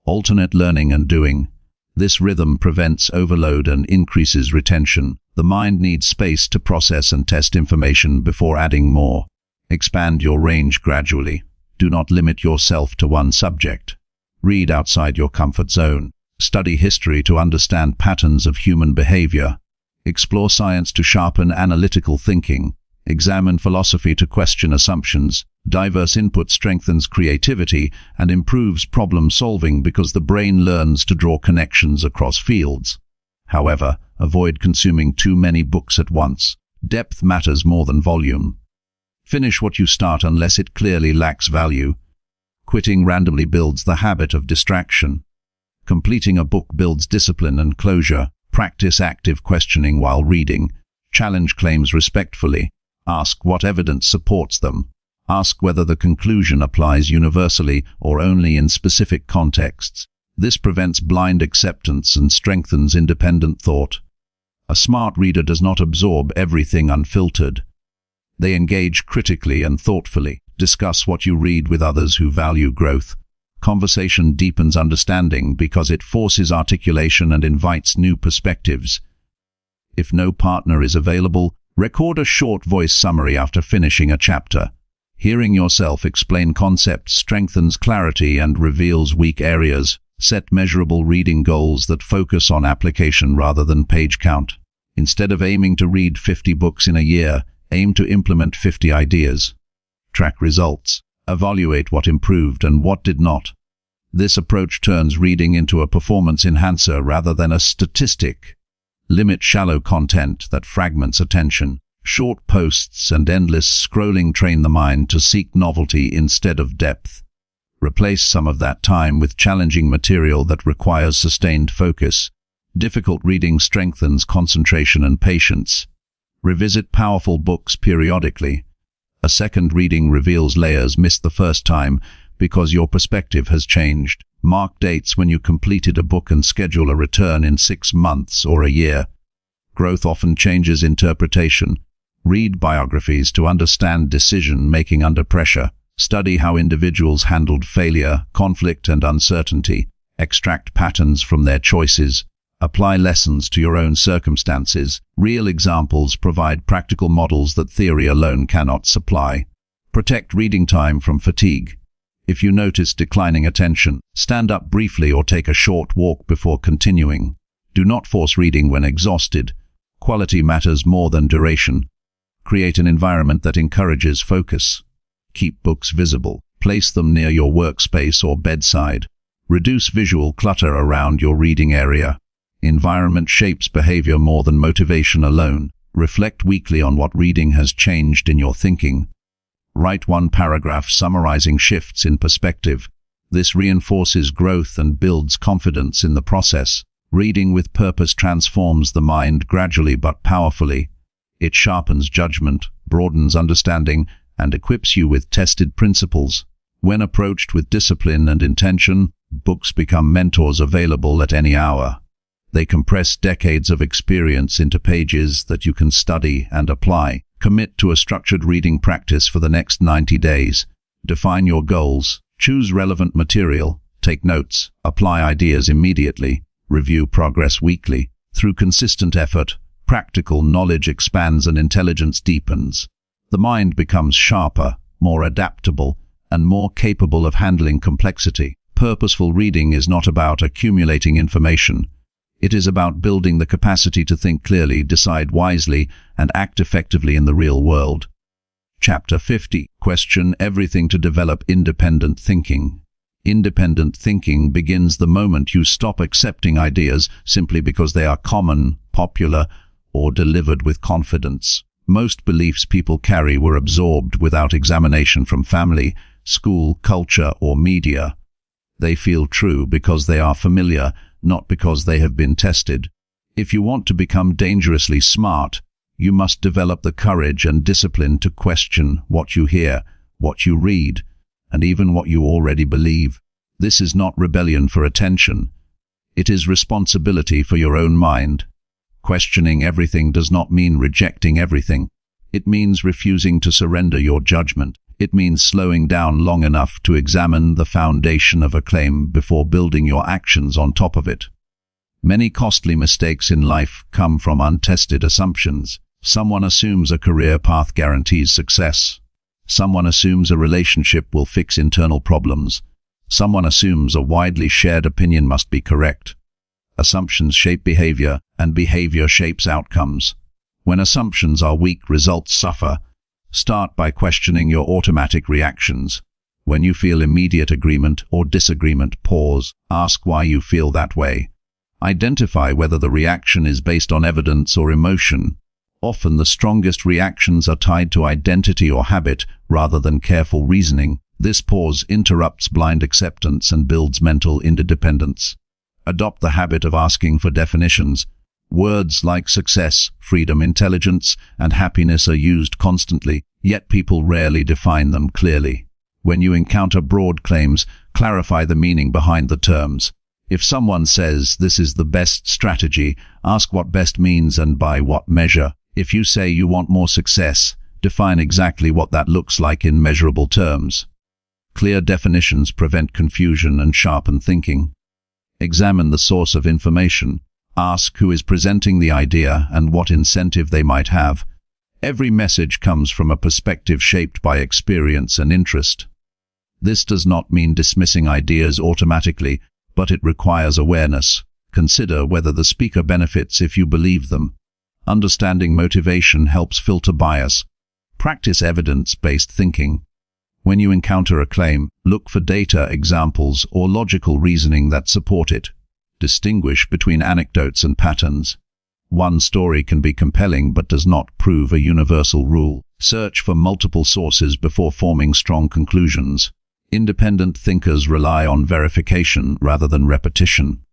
Alternate learning and doing. This rhythm prevents overload and increases retention. The mind needs space to process and test information before adding more. Expand your range gradually. Do not limit yourself to one subject. Read outside your comfort zone. Study history to understand patterns of human behavior. Explore science to sharpen analytical thinking. Examine philosophy to question assumptions. Diverse input strengthens creativity and improves problem solving because the brain learns to draw connections across fields. However, avoid consuming too many books at once. Depth matters more than volume. Finish what you start unless it clearly lacks value. Quitting randomly builds the habit of distraction. Completing a book builds discipline and closure. Practice active questioning while reading. Challenge claims respectfully. Ask what evidence supports them. Ask whether the conclusion applies universally or only in specific contexts. This prevents blind acceptance and strengthens independent thought. A smart reader does not absorb everything unfiltered. They engage critically and thoughtfully. Discuss what you read with others who value growth. Conversation deepens understanding because it forces articulation and invites new perspectives. If no partner is available, record a short voice summary after finishing a chapter. Hearing yourself explain concepts strengthens clarity and reveals weak areas. Set measurable reading goals that focus on application rather than page count. Instead of aiming to read 50 books in a year, aim to implement 50 ideas. Track results. Evaluate what improved and what did not. This approach turns reading into a performance enhancer rather than a statistic. Limit shallow content that fragments attention. Short posts and endless scrolling train the mind to seek novelty instead of depth. Replace some of that time with challenging material that requires sustained focus. Difficult reading strengthens concentration and patience. Revisit powerful books periodically. A second reading reveals layers missed the first time because your perspective has changed. Mark dates when you completed a book and schedule a return in 6 months or a year. Growth often changes interpretation. Read biographies to understand decision-making under pressure. Study how individuals handled failure, conflict, and uncertainty. Extract patterns from their choices. Apply lessons to your own circumstances. Real examples provide practical models that theory alone cannot supply. Protect reading time from fatigue. If you notice declining attention, stand up briefly or take a short walk before continuing. Do not force reading when exhausted. Quality matters more than duration. Create an environment that encourages focus. Keep books visible. Place them near your workspace or bedside. Reduce visual clutter around your reading area. Environment shapes behavior more than motivation alone. Reflect weekly on what reading has changed in your thinking. Write one paragraph summarizing shifts in perspective. This reinforces growth and builds confidence in the process. Reading with purpose transforms the mind gradually but powerfully. It sharpens judgment, broadens understanding, and equips you with tested principles. When approached with discipline and intention, books become mentors available at any hour. They compress decades of experience into pages that you can study and apply. Commit to a structured reading practice for the next 90 days. Define your goals. Choose relevant material. Take notes. Apply ideas immediately. Review progress weekly. Through consistent effort, practical knowledge expands and intelligence deepens. The mind becomes sharper, more adaptable, and more capable of handling complexity. Purposeful reading is not about accumulating information. It is about building the capacity to think clearly, decide wisely, and act effectively in the real world. Chapter 50. Question everything to develop independent thinking. Independent thinking begins the moment you stop accepting ideas simply because they are common, popular, or delivered with confidence. Most beliefs people carry were absorbed without examination from family, school, culture, or media. They feel true because they are familiar, not because they have been tested. If you want to become dangerously smart, you must develop the courage and discipline to question what you hear, what you read, and even what you already believe. This is not rebellion for attention. It is responsibility for your own mind. Questioning everything does not mean rejecting everything. It means refusing to surrender your judgment. It means slowing down long enough to examine the foundation of a claim before building your actions on top of it. Many costly mistakes in life come from untested assumptions. Someone assumes a career path guarantees success. Someone assumes a relationship will fix internal problems. Someone assumes a widely shared opinion must be correct. Assumptions shape behavior, and behavior shapes outcomes. When assumptions are weak, results suffer. Start by questioning your automatic reactions. When you feel immediate agreement or disagreement, pause. Ask why you feel that way. Identify whether the reaction is based on evidence or emotion. Often the strongest reactions are tied to identity or habit rather than careful reasoning. This pause interrupts blind acceptance and builds mental interdependence. Adopt the habit of asking for definitions. Words like success, freedom, intelligence, and happiness are used constantly, yet people rarely define them clearly. When you encounter broad claims, clarify the meaning behind the terms. If someone says this is the best strategy, ask what best means and by what measure. If you say you want more success, define exactly what that looks like in measurable terms. Clear definitions prevent confusion and sharpen thinking. Examine the source of information. Ask who is presenting the idea and what incentive they might have. Every message comes from a perspective shaped by experience and interest. This does not mean dismissing ideas automatically, but it requires awareness. Consider whether the speaker benefits if you believe them. Understanding motivation helps filter bias. Practice evidence-based thinking. When you encounter a claim, look for data, examples, or logical reasoning that support it. Distinguish between anecdotes and patterns. One story can be compelling but does not prove a universal rule. Search for multiple sources before forming strong conclusions. Independent thinkers rely on verification rather than repetition.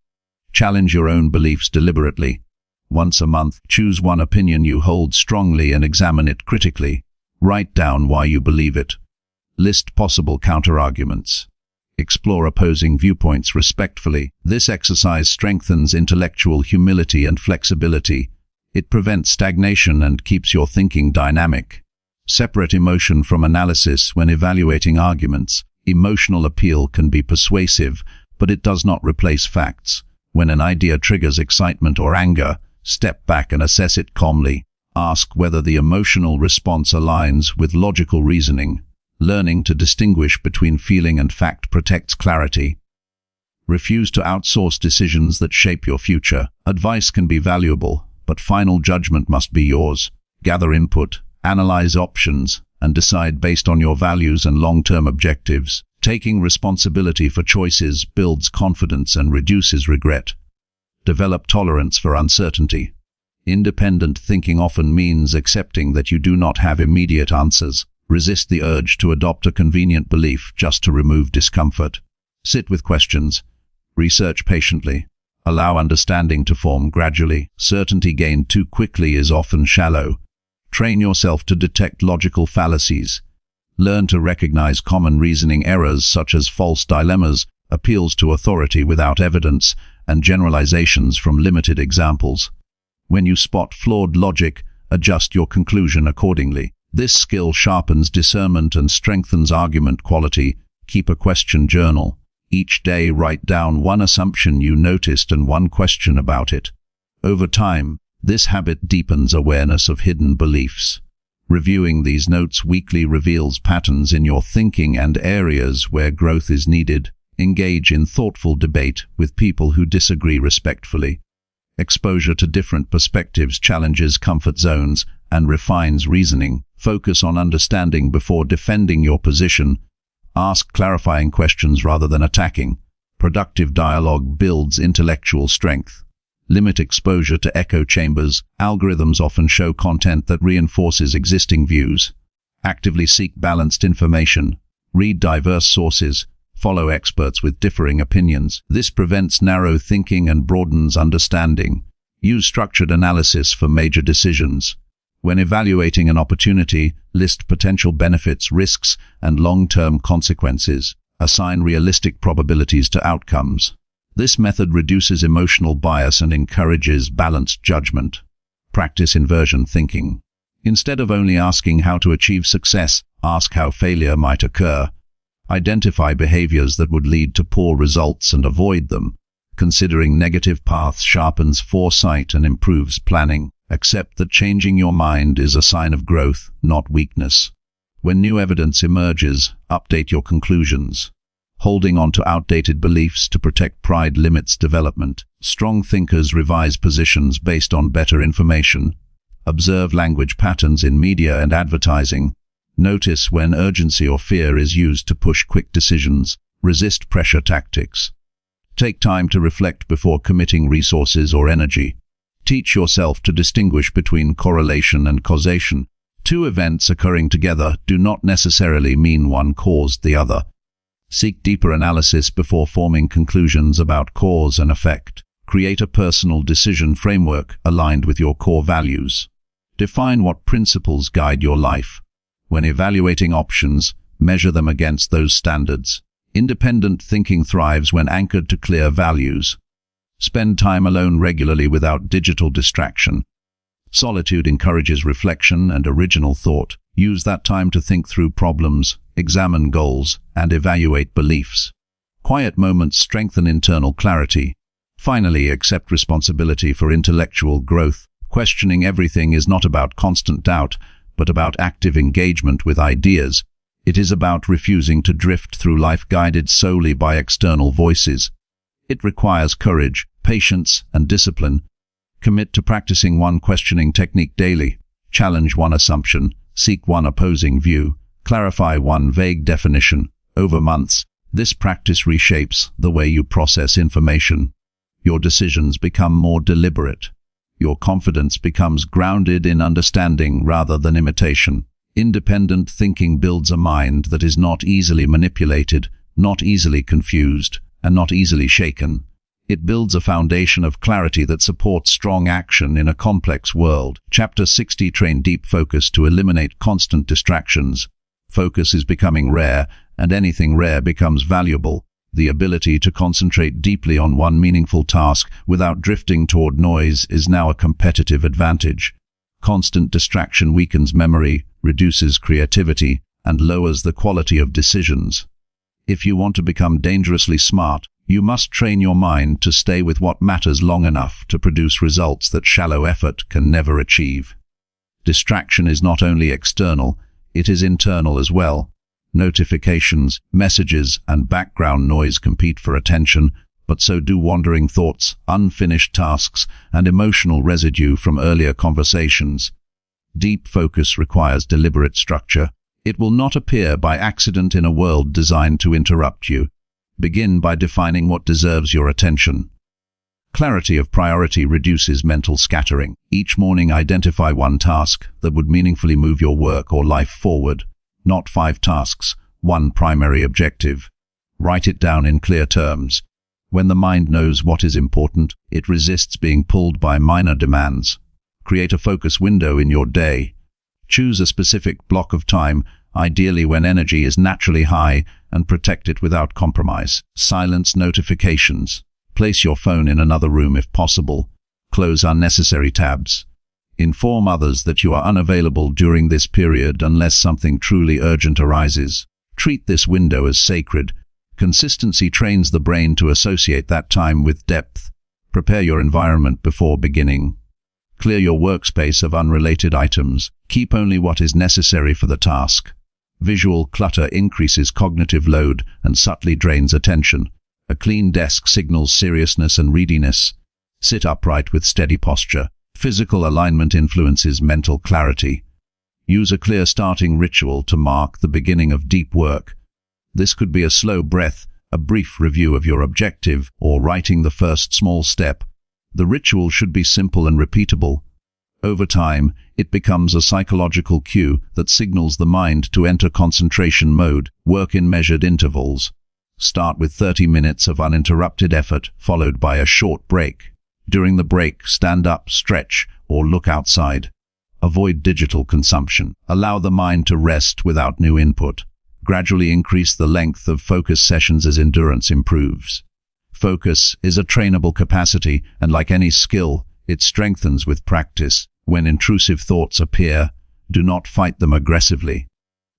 Challenge your own beliefs deliberately. Once a month, choose one opinion you hold strongly and examine it critically. Write down why you believe it. List possible counterarguments. Explore opposing viewpoints respectfully. This exercise strengthens intellectual humility and flexibility. It prevents stagnation and keeps your thinking dynamic. Separate emotion from analysis when evaluating arguments. Emotional appeal can be persuasive, but it does not replace facts. When an idea triggers excitement or anger, step back and assess it calmly. Ask whether the emotional response aligns with logical reasoning. Learning to distinguish between feeling and fact protects clarity. Refuse to outsource decisions that shape your future. Advice can be valuable, but final judgment must be yours. Gather input, analyze options, and decide based on your values and long-term objectives. Taking responsibility for choices builds confidence and reduces regret. Develop tolerance for uncertainty. Independent thinking often means accepting that you do not have immediate answers. Resist the urge to adopt a convenient belief just to remove discomfort. Sit with questions. Research patiently. Allow understanding to form gradually. Certainty gained too quickly is often shallow. Train yourself to detect logical fallacies. Learn to recognize common reasoning errors such as false dilemmas, appeals to authority without evidence, and generalizations from limited examples. When you spot flawed logic, adjust your conclusion accordingly. This skill sharpens discernment and strengthens argument quality. Keep a question journal. Each day write down one assumption you noticed and one question about it. Over time, this habit deepens awareness of hidden beliefs. Reviewing these notes weekly reveals patterns in your thinking and areas where growth is needed. Engage in thoughtful debate with people who disagree respectfully. Exposure to different perspectives challenges comfort zones and refines reasoning. Focus on understanding before defending your position. Ask clarifying questions rather than attacking. Productive dialogue builds intellectual strength. Limit exposure to echo chambers. Algorithms often show content that reinforces existing views. Actively seek balanced information. Read diverse sources. Follow experts with differing opinions. This prevents narrow thinking and broadens understanding. Use structured analysis for major decisions. When evaluating an opportunity, list potential benefits, risks, and long-term consequences. Assign realistic probabilities to outcomes. This method reduces emotional bias and encourages balanced judgment. Practice inversion thinking. Instead of only asking how to achieve success, ask how failure might occur. Identify behaviors that would lead to poor results and avoid them. Considering negative paths sharpens foresight and improves planning. Accept that changing your mind is a sign of growth, not weakness. When new evidence emerges, update your conclusions. Holding on to outdated beliefs to protect pride limits development. Strong thinkers revise positions based on better information. Observe language patterns in media and advertising. Notice when urgency or fear is used to push quick decisions. Resist pressure tactics. Take time to reflect before committing resources or energy. Teach yourself to distinguish between correlation and causation. Two events occurring together do not necessarily mean one caused the other. Seek deeper analysis before forming conclusions about cause and effect. Create a personal decision framework aligned with your core values. Define what principles guide your life. When evaluating options, measure them against those standards. Independent thinking thrives when anchored to clear values. Spend time alone regularly without digital distraction. Solitude encourages reflection and original thought. Use that time to think through problems, examine goals, and evaluate beliefs. Quiet moments strengthen internal clarity. Finally, accept responsibility for intellectual growth. Questioning everything is not about constant doubt, but about active engagement with ideas. It is about refusing to drift through life guided solely by external voices. It requires courage, patience, and discipline. Commit to practicing one questioning technique daily. Challenge one assumption. Seek one opposing view. Clarify one vague definition. Over months, this practice reshapes the way you process information. Your decisions become more deliberate. Your confidence becomes grounded in understanding rather than imitation. Independent thinking builds a mind that is not easily manipulated, not easily confused, and not easily shaken. It builds a foundation of clarity that supports strong action in a complex world. Chapter 60. Train deep focus to eliminate constant distractions. Focus is becoming rare, and anything rare becomes valuable. The ability to concentrate deeply on one meaningful task without drifting toward noise is now a competitive advantage. Constant distraction weakens memory, reduces creativity, and lowers the quality of decisions. If you want to become dangerously smart, You must train your mind to stay with what matters long enough to produce results that shallow effort can never achieve. Distraction is not only external, it is internal as well. Notifications, messages, and background noise compete for attention, but so do wandering thoughts, unfinished tasks, and emotional residue from earlier conversations. Deep focus requires deliberate structure. It will not appear by accident in a world designed to interrupt you. Begin by defining what deserves your attention. Clarity of priority reduces mental scattering. Each morning identify one task that would meaningfully move your work or life forward. Not 5 tasks, one primary objective. Write it down in clear terms. When the mind knows what is important, it resists being pulled by minor demands. Create a focus window in your day. Choose a specific block of time, ideally when energy is naturally high, and protect it without compromise. Silence notifications. Place your phone in another room if possible. Close unnecessary tabs. Inform others that you are unavailable during this period unless something truly urgent arises. Treat this window as sacred. Consistency trains the brain to associate that time with depth. Prepare your environment before beginning. Clear your workspace of unrelated items. Keep only what is necessary for the task. Visual clutter increases cognitive load and subtly drains attention. A clean desk signals seriousness and readiness. Sit upright with steady posture. Physical alignment influences mental clarity. Use a clear starting ritual to mark the beginning of deep work. This could be a slow breath, a brief review of your objective, or writing the first small step. The ritual should be simple and repeatable. Over time, it becomes a psychological cue that signals the mind to enter concentration mode. Work in measured intervals. Start with 30 minutes of uninterrupted effort, followed by a short break. During the break, stand up, stretch, or look outside. Avoid digital consumption. Allow the mind to rest without new input. Gradually increase the length of focus sessions as endurance improves. Focus is a trainable capacity, and like any skill, it strengthens with practice. When intrusive thoughts appear, do not fight them aggressively.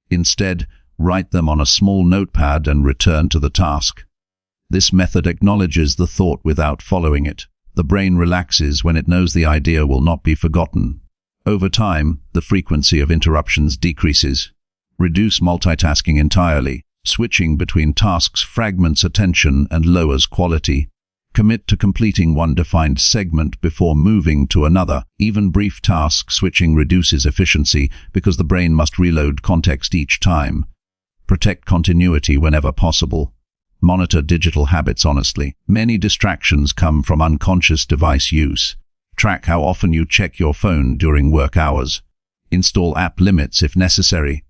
Instead, write them on a small notepad and return to the task. This method acknowledges the thought without following it. The brain relaxes when it knows the idea will not be forgotten. Over time, the frequency of interruptions decreases. Reduce multitasking entirely. Switching between tasks fragments attention and lowers quality. Commit to completing one defined segment before moving to another. Even brief task switching reduces efficiency because the brain must reload context each time. Protect continuity whenever possible. Monitor digital habits honestly. Many distractions come from unconscious device use. Track how often you check your phone during work hours. Install app limits if necessary.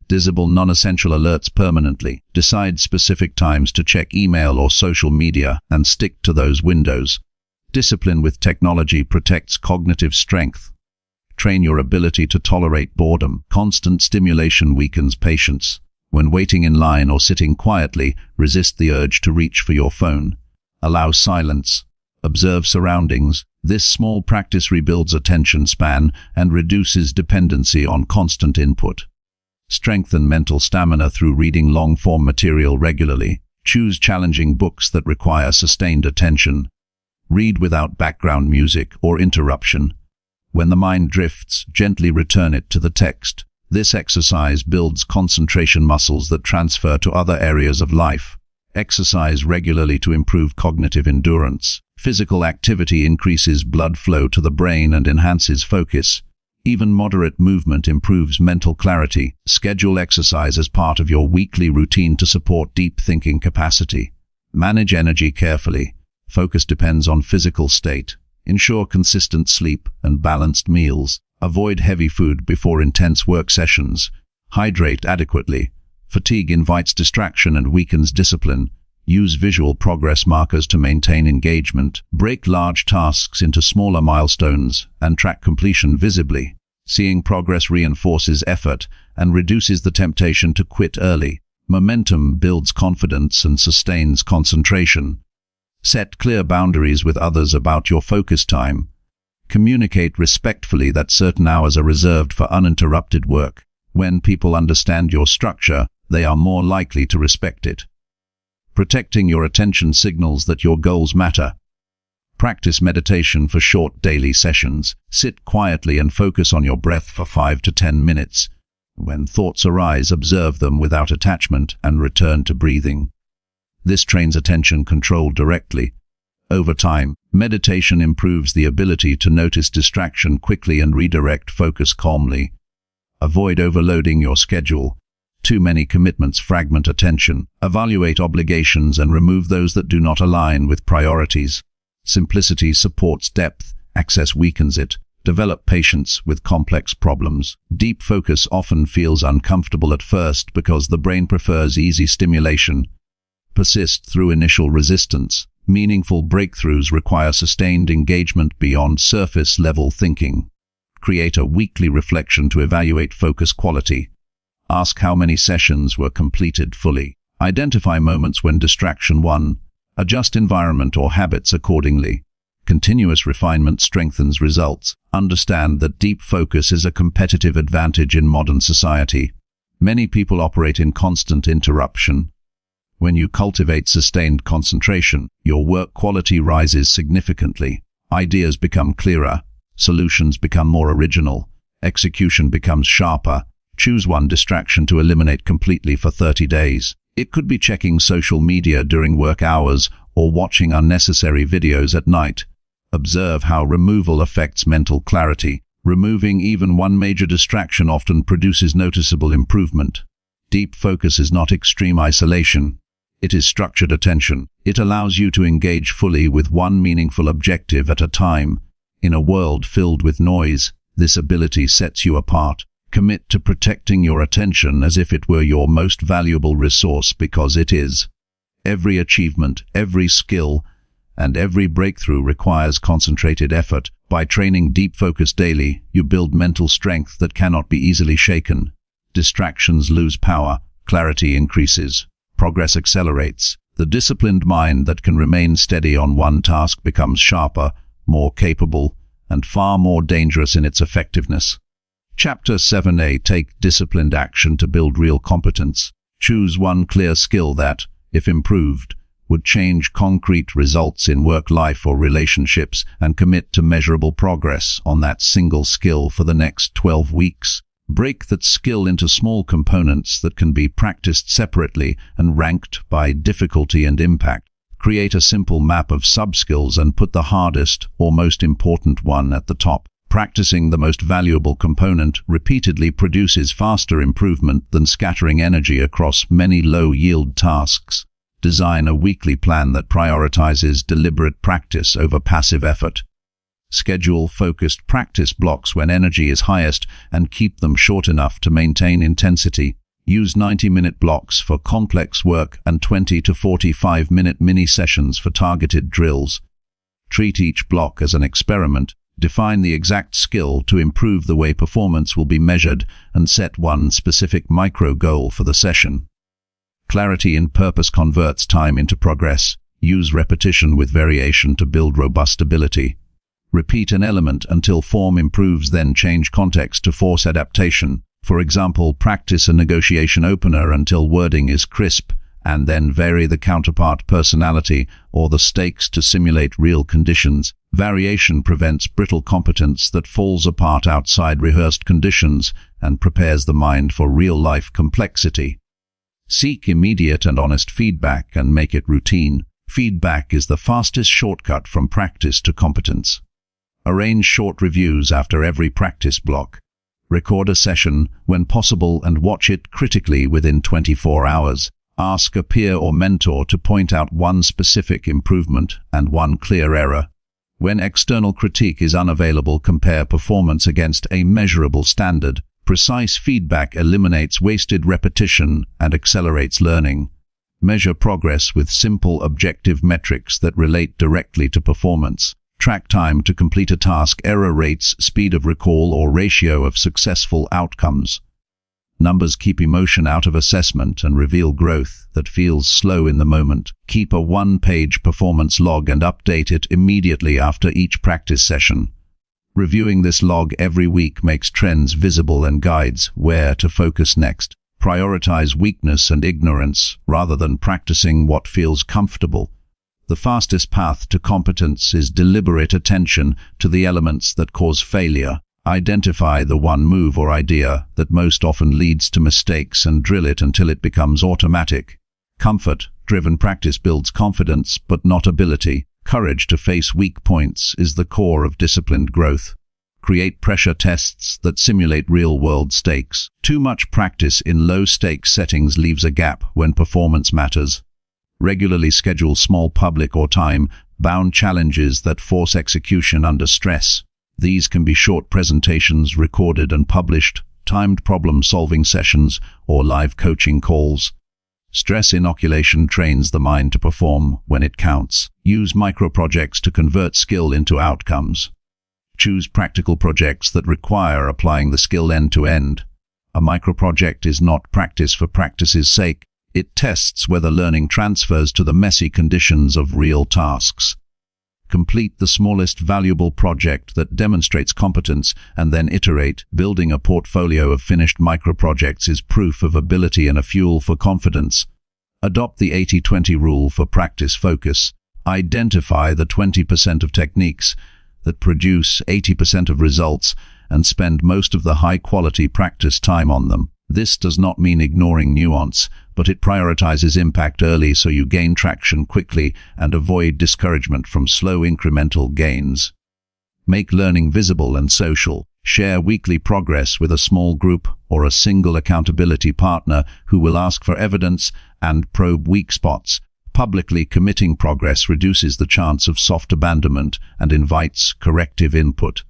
Disable non-essential alerts permanently. Decide specific times to check email or social media and stick to those windows. Discipline with technology protects cognitive strength. Train your ability to tolerate boredom. Constant stimulation weakens patience. When waiting in line or sitting quietly, resist the urge to reach for your phone. Allow silence. Observe surroundings. This small practice rebuilds attention span and reduces dependency on constant input. Strengthen mental stamina through reading long-form material regularly. Choose challenging books that require sustained attention. Read without background music or interruption. When the mind drifts, gently return it to the text. This exercise builds concentration muscles that transfer to other areas of life. Exercise regularly to improve cognitive endurance. Physical activity increases blood flow to the brain and enhances focus. Even moderate movement improves mental clarity. Schedule exercise as part of your weekly routine to support deep thinking capacity. Manage energy carefully. Focus depends on physical state. Ensure consistent sleep and balanced meals. Avoid heavy food before intense work sessions. Hydrate adequately. Fatigue invites distraction and weakens discipline. Use visual progress markers to maintain engagement. Break large tasks into smaller milestones and track completion visibly. Seeing progress reinforces effort and reduces the temptation to quit early. Momentum builds confidence and sustains concentration. Set clear boundaries with others about your focus time. Communicate respectfully that certain hours are reserved for uninterrupted work. When people understand your structure, they are more likely to respect it. Protecting your attention signals that your goals matter. Practice meditation for short daily sessions. Sit quietly and focus on your breath for 5 to 10 minutes. When thoughts arise, observe them without attachment and return to breathing. This trains attention control directly. Over time, meditation improves the ability to notice distraction quickly and redirect focus calmly. Avoid overloading your schedule. Too many commitments fragment attention. Evaluate obligations and remove those that do not align with priorities. Simplicity supports depth, access weakens it. Develop patience with complex problems. Deep focus often feels uncomfortable at first because the brain prefers easy stimulation. Persist through initial resistance. Meaningful breakthroughs require sustained engagement beyond surface-level thinking. Create a weekly reflection to evaluate focus quality. Ask how many sessions were completed fully. Identify moments when distraction won. Adjust environment or habits accordingly. Continuous refinement strengthens results. Understand that deep focus is a competitive advantage in modern society. Many people operate in constant interruption. When you cultivate sustained concentration, your work quality rises significantly. Ideas become clearer. Solutions become more original. Execution becomes sharper. Choose one distraction to eliminate completely for 30 days. It could be checking social media during work hours or watching unnecessary videos at night. Observe how removal affects mental clarity. Removing even one major distraction often produces noticeable improvement. Deep focus is not extreme isolation. It is structured attention. It allows you to engage fully with one meaningful objective at a time. In a world filled with noise, this ability sets you apart. Commit to protecting your attention as if it were your most valuable resource, because it is. Every achievement, every skill, and every breakthrough requires concentrated effort. By training deep focus daily, you build mental strength that cannot be easily shaken. Distractions lose power, clarity increases, progress accelerates. The disciplined mind that can remain steady on one task becomes sharper, more capable, and far more dangerous in its effectiveness. Chapter 7a. Take disciplined action to build real competence. Choose one clear skill that, if improved, would change concrete results in work life or relationships, and commit to measurable progress on that single skill for the next 12 weeks. Break that skill into small components that can be practiced separately and ranked by difficulty and impact. Create a simple map of sub-skills and put the hardest or most important one at the top. Practicing the most valuable component repeatedly produces faster improvement than scattering energy across many low-yield tasks. Design a weekly plan that prioritizes deliberate practice over passive effort. Schedule focused practice blocks when energy is highest and keep them short enough to maintain intensity. Use 90-minute blocks for complex work and 20 to 45-minute mini-sessions for targeted drills. Treat each block as an experiment. Define the exact skill to improve the way performance will be measured, and set one specific micro-goal for the session. Clarity in purpose converts time into progress. Use repetition with variation to build robust ability. Repeat an element until form improves, then change context to force adaptation. For example, practice a negotiation opener until wording is crisp, and then vary the counterpart personality or the stakes to simulate real conditions. Variation prevents brittle competence that falls apart outside rehearsed conditions and prepares the mind for real-life complexity. Seek immediate and honest feedback and make it routine. Feedback is the fastest shortcut from practice to competence. Arrange short reviews after every practice block. Record a session when possible and watch it critically within 24 hours. Ask a peer or mentor to point out one specific improvement and one clear error. When external critique is unavailable, compare performance against a measurable standard. Precise feedback eliminates wasted repetition and accelerates learning. Measure progress with simple, objective metrics that relate directly to performance. Track time to complete a task, error rates, speed of recall, or ratio of successful outcomes. Numbers keep emotion out of assessment and reveal growth that feels slow in the moment. Keep a one-page performance log and update it immediately after each practice session. Reviewing this log every week makes trends visible and guides where to focus next. Prioritize weakness and ignorance rather than practicing what feels comfortable. The fastest path to competence is deliberate attention to the elements that cause failure. Identify the one move or idea that most often leads to mistakes and drill it until it becomes automatic. Comfort-driven practice builds confidence but not ability. Courage to face weak points is the core of disciplined growth. Create pressure tests that simulate real-world stakes. Too much practice in low-stakes settings leaves a gap when performance matters. Regularly schedule small public or time-bound challenges that force execution under stress. These can be short presentations recorded and published, timed problem-solving sessions, or live coaching calls. Stress inoculation trains the mind to perform when it counts. Use micro-projects to convert skill into outcomes. Choose practical projects that require applying the skill end-to-end. A micro-project is not practice for practice's sake. It tests whether learning transfers to the messy conditions of real tasks. Complete the smallest valuable project that demonstrates competence and then iterate. Building a portfolio of finished micro-projects is proof of ability and a fuel for confidence. Adopt the 80-20 rule for practice focus. Identify the 20% of techniques that produce 80% of results and spend most of the high-quality practice time on them. This does not mean ignoring nuance, but it prioritizes impact early so you gain traction quickly and avoid discouragement from slow incremental gains. Make learning visible and social. Share weekly progress with a small group or a single accountability partner who will ask for evidence and probe weak spots. Publicly committing progress reduces the chance of soft abandonment and invites corrective input.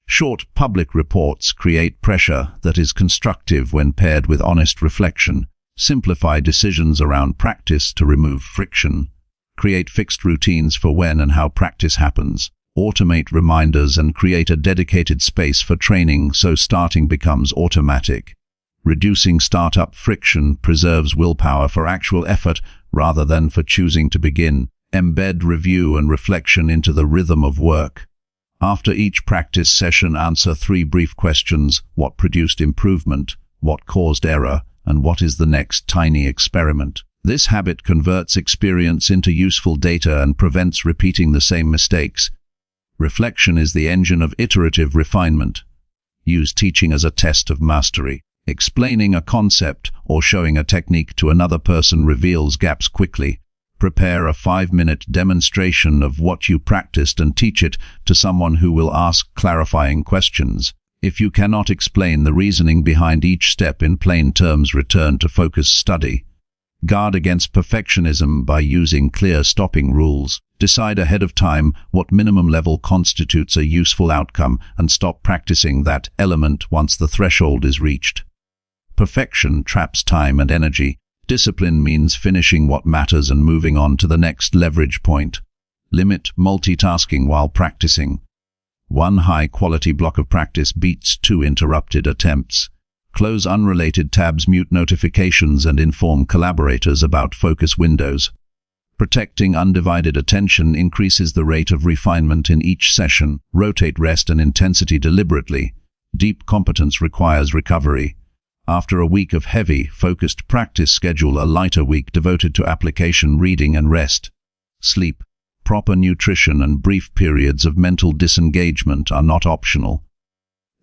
Short public reports create pressure that is constructive when paired with honest reflection. Simplify decisions around practice to remove friction. Create fixed routines for when and how practice happens. Automate reminders and create a dedicated space for training so starting becomes automatic. Reducing startup friction preserves willpower for actual effort rather than for choosing to begin. Embed review and reflection into the rhythm of work. After each practice session, answer 3 brief questions: what produced improvement, what caused error, and what is the next tiny experiment. This habit converts experience into useful data and prevents repeating the same mistakes. Reflection is the engine of iterative refinement. Use teaching as a test of mastery. Explaining a concept or showing a technique to another person reveals gaps quickly. Prepare a 5-minute demonstration of what you practiced and teach it to someone who will ask clarifying questions. If you cannot explain the reasoning behind each step in plain terms, return to focused study. Guard against perfectionism by using clear stopping rules. Decide ahead of time what minimum level constitutes a useful outcome and stop practicing that element once the threshold is reached. Perfection traps time and energy. Discipline means finishing what matters and moving on to the next leverage point. Limit multitasking while practicing. 1 high-quality block of practice beats 2 interrupted attempts. Close unrelated tabs, mute notifications, and inform collaborators about focus windows. Protecting undivided attention increases the rate of refinement in each session. Rotate rest and intensity deliberately. Deep competence requires recovery. After a week of heavy, focused practice, schedule a lighter week devoted to application, reading, and rest. Sleep, proper nutrition, and brief periods of mental disengagement are not optional.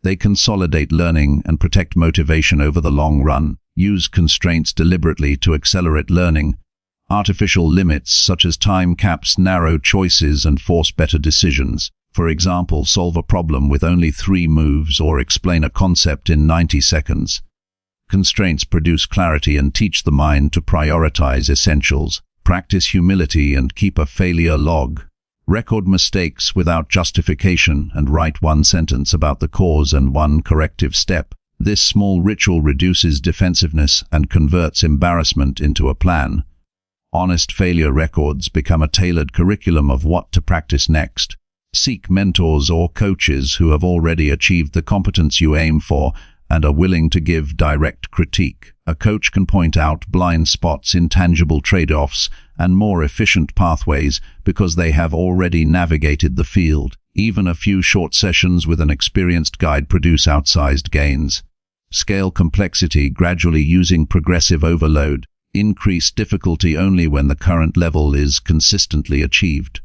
They consolidate learning and protect motivation over the long run. Use constraints deliberately to accelerate learning. Artificial limits such as time caps narrow choices and force better decisions. For example, solve a problem with only 3 moves or explain a concept in 90 seconds. Constraints produce clarity and teach the mind to prioritize essentials. Practice humility and keep a failure log. Record mistakes without justification and write 1 sentence about the cause and 1 corrective step. This small ritual reduces defensiveness and converts embarrassment into a plan. Honest failure records become a tailored curriculum of what to practice next. Seek mentors or coaches who have already achieved the competence you aim for and are willing to give direct critique. A coach can point out blind spots, intangible trade-offs, and more efficient pathways because they have already navigated the field. Even a few short sessions with an experienced guide produce outsized gains. Scale complexity gradually using progressive overload. Increase difficulty only when the current level is consistently achieved.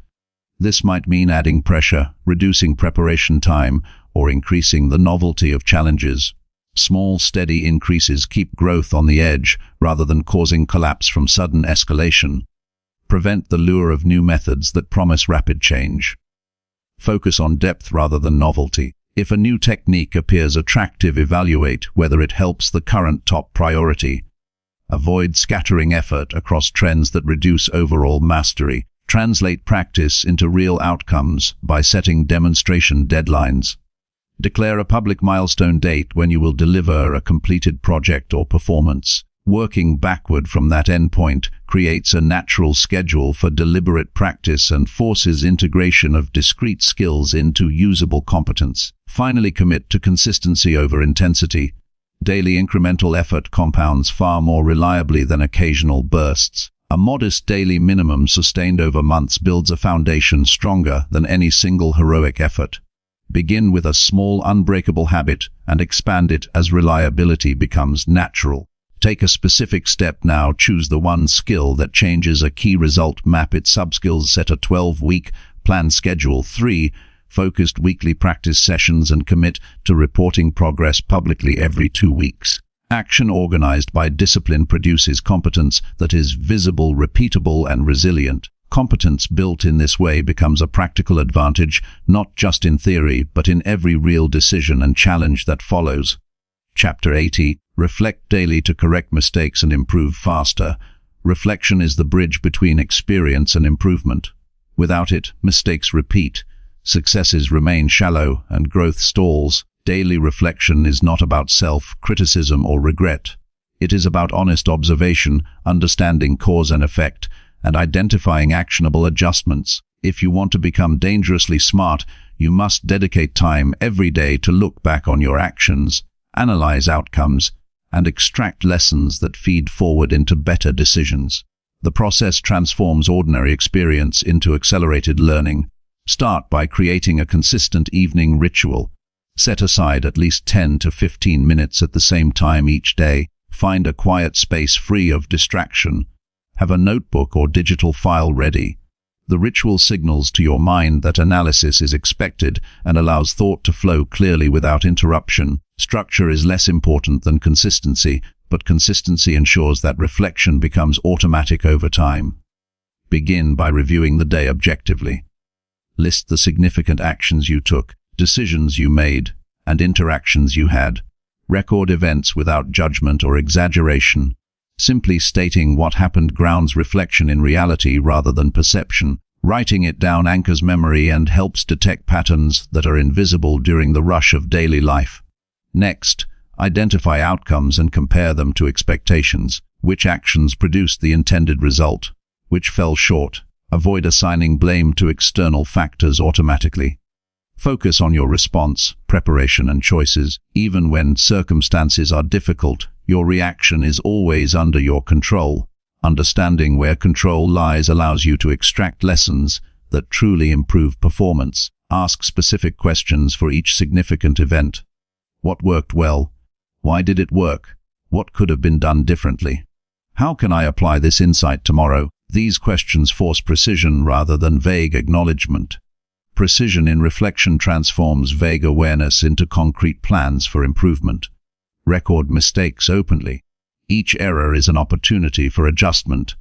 This might mean adding pressure, reducing preparation time, or increasing the novelty of challenges. Small, steady increases keep growth on the edge rather than causing collapse from sudden escalation. Prevent the lure of new methods that promise rapid change. Focus on depth rather than novelty. If a new technique appears attractive, evaluate whether it helps the current top priority. Avoid scattering effort across trends that reduce overall mastery. Translate practice into real outcomes by setting demonstration deadlines. Declare a public milestone date when you will deliver a completed project or performance. Working backward from that endpoint creates a natural schedule for deliberate practice and forces integration of discrete skills into usable competence. Finally, commit to consistency over intensity. Daily incremental effort compounds far more reliably than occasional bursts. A modest daily minimum sustained over months builds a foundation stronger than any single heroic effort. Begin with a small, unbreakable habit and expand it as reliability becomes natural. Take a specific step now. Choose the one skill that changes a key result. Map its subskills. Set a 12-week plan schedule. 3. Focused weekly practice sessions and commit to reporting progress publicly every 2 weeks. Action organized by discipline produces competence that is visible, repeatable, and resilient. Competence built in this way becomes a practical advantage, not just in theory, but in every real decision and challenge that follows. Chapter 80. Reflect daily to correct mistakes and improve faster. Reflection is the bridge between experience and improvement. Without it, mistakes repeat, successes remain shallow, and growth stalls. Daily reflection is not about self-criticism or regret. It is about honest observation, understanding cause and effect, and identifying actionable adjustments. If you want to become dangerously smart, you must dedicate time every day to look back on your actions, analyze outcomes, and extract lessons that feed forward into better decisions. The process transforms ordinary experience into accelerated learning. Start by creating a consistent evening ritual. Set aside at least 10 to 15 minutes at the same time each day. Find a quiet space free of distraction. Have a notebook or digital file ready. The ritual signals to your mind that analysis is expected and allows thought to flow clearly without interruption. Structure is less important than consistency, but consistency ensures that reflection becomes automatic over time. Begin by reviewing the day objectively. List the significant actions you took, decisions you made, and interactions you had. Record events without judgment or exaggeration. Simply stating what happened grounds reflection in reality rather than perception. Writing it down anchors memory and helps detect patterns that are invisible during the rush of daily life. Next, identify outcomes and compare them to expectations. Which actions produced the intended result? Which fell short? Avoid assigning blame to external factors automatically. Focus on your response, preparation, and choices. Even when circumstances are difficult, your reaction is always under your control. Understanding where control lies allows you to extract lessons that truly improve performance. Ask specific questions for each significant event. What worked well? Why did it work? What could have been done differently? How can I apply this insight tomorrow? These questions force precision rather than vague acknowledgement. Precision in reflection transforms vague awareness into concrete plans for improvement. Record mistakes openly. Each error is an opportunity for adjustment.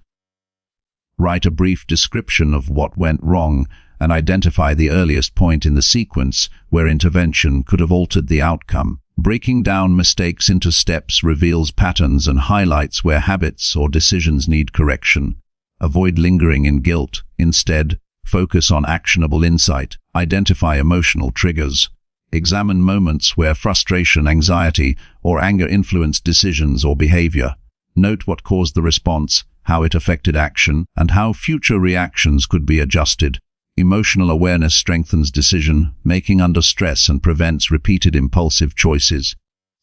Write a brief description of what went wrong and identify the earliest point in the sequence where intervention could have altered the outcome. Breaking down mistakes into steps reveals patterns and highlights where habits or decisions need correction. Avoid lingering in guilt. Instead, focus on actionable insight. Identify emotional triggers. Examine moments where frustration, anxiety, or anger influenced decisions or behavior. Note what caused the response, how it affected action, and how future reactions could be adjusted. Emotional awareness strengthens decision-making under stress and prevents repeated impulsive choices.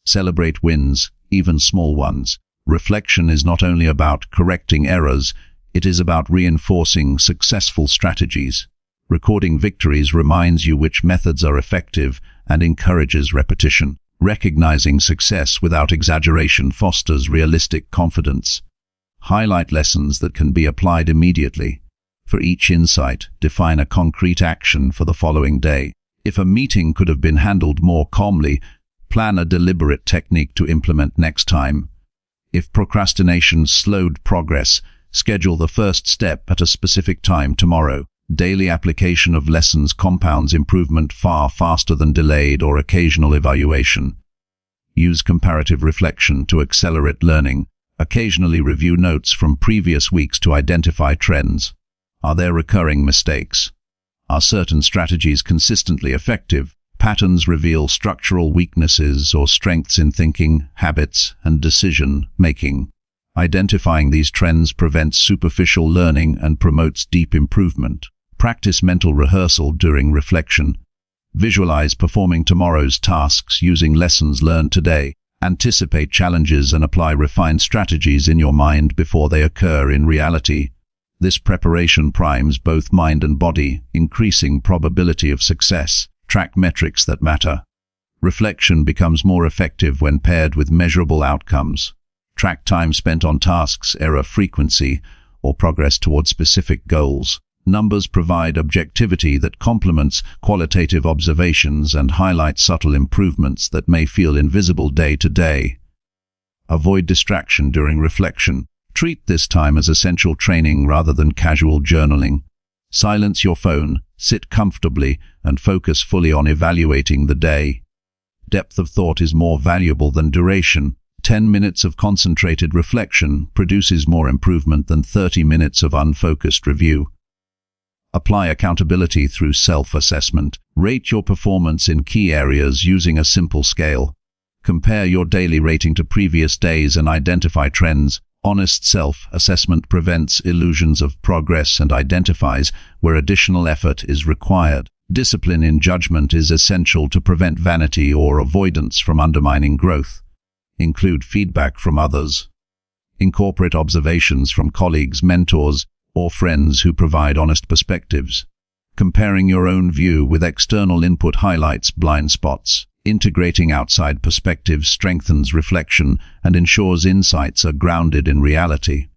Celebrate wins, even small ones. Reflection is not only about correcting errors, it is about reinforcing successful strategies. Recording victories reminds you which methods are effective and encourages repetition. Recognizing success without exaggeration fosters realistic confidence. Highlight lessons that can be applied immediately. For each insight, define a concrete action for the following day. If a meeting could have been handled more calmly, plan a deliberate technique to implement next time. If procrastination slowed progress, schedule the first step at a specific time tomorrow. Daily application of lessons compounds improvement far faster than delayed or occasional evaluation. Use comparative reflection to accelerate learning. Occasionally review notes from previous weeks to identify trends. Are there recurring mistakes? Are certain strategies consistently effective? Patterns reveal structural weaknesses or strengths in thinking, habits, and decision-making. Identifying these trends prevents superficial learning and promotes deep improvement. Practice mental rehearsal during reflection. Visualize performing tomorrow's tasks using lessons learned today. Anticipate challenges and apply refined strategies in your mind before they occur in reality. This preparation primes both mind and body, increasing probability of success. Track metrics that matter. Reflection becomes more effective when paired with measurable outcomes. Track time spent on tasks, error frequency, or progress toward specific goals. Numbers provide objectivity that complements qualitative observations and highlight subtle improvements that may feel invisible day to day. Avoid distraction during reflection. Treat this time as essential training rather than casual journaling. Silence your phone, sit comfortably, and focus fully on evaluating the day. Depth of thought is more valuable than duration. 10 minutes of concentrated reflection produces more improvement than 30 minutes of unfocused review. Apply accountability through self-assessment. Rate your performance in key areas using a simple scale. Compare your daily rating to previous days and identify trends. Honest self-assessment prevents illusions of progress and identifies where additional effort is required. Discipline in judgment is essential to prevent vanity or avoidance from undermining growth. Include feedback from others. Incorporate observations from colleagues, mentors, or friends who provide honest perspectives. Comparing your own view with external input highlights blind spots. Integrating outside perspectives strengthens reflection and ensures insights are grounded in reality.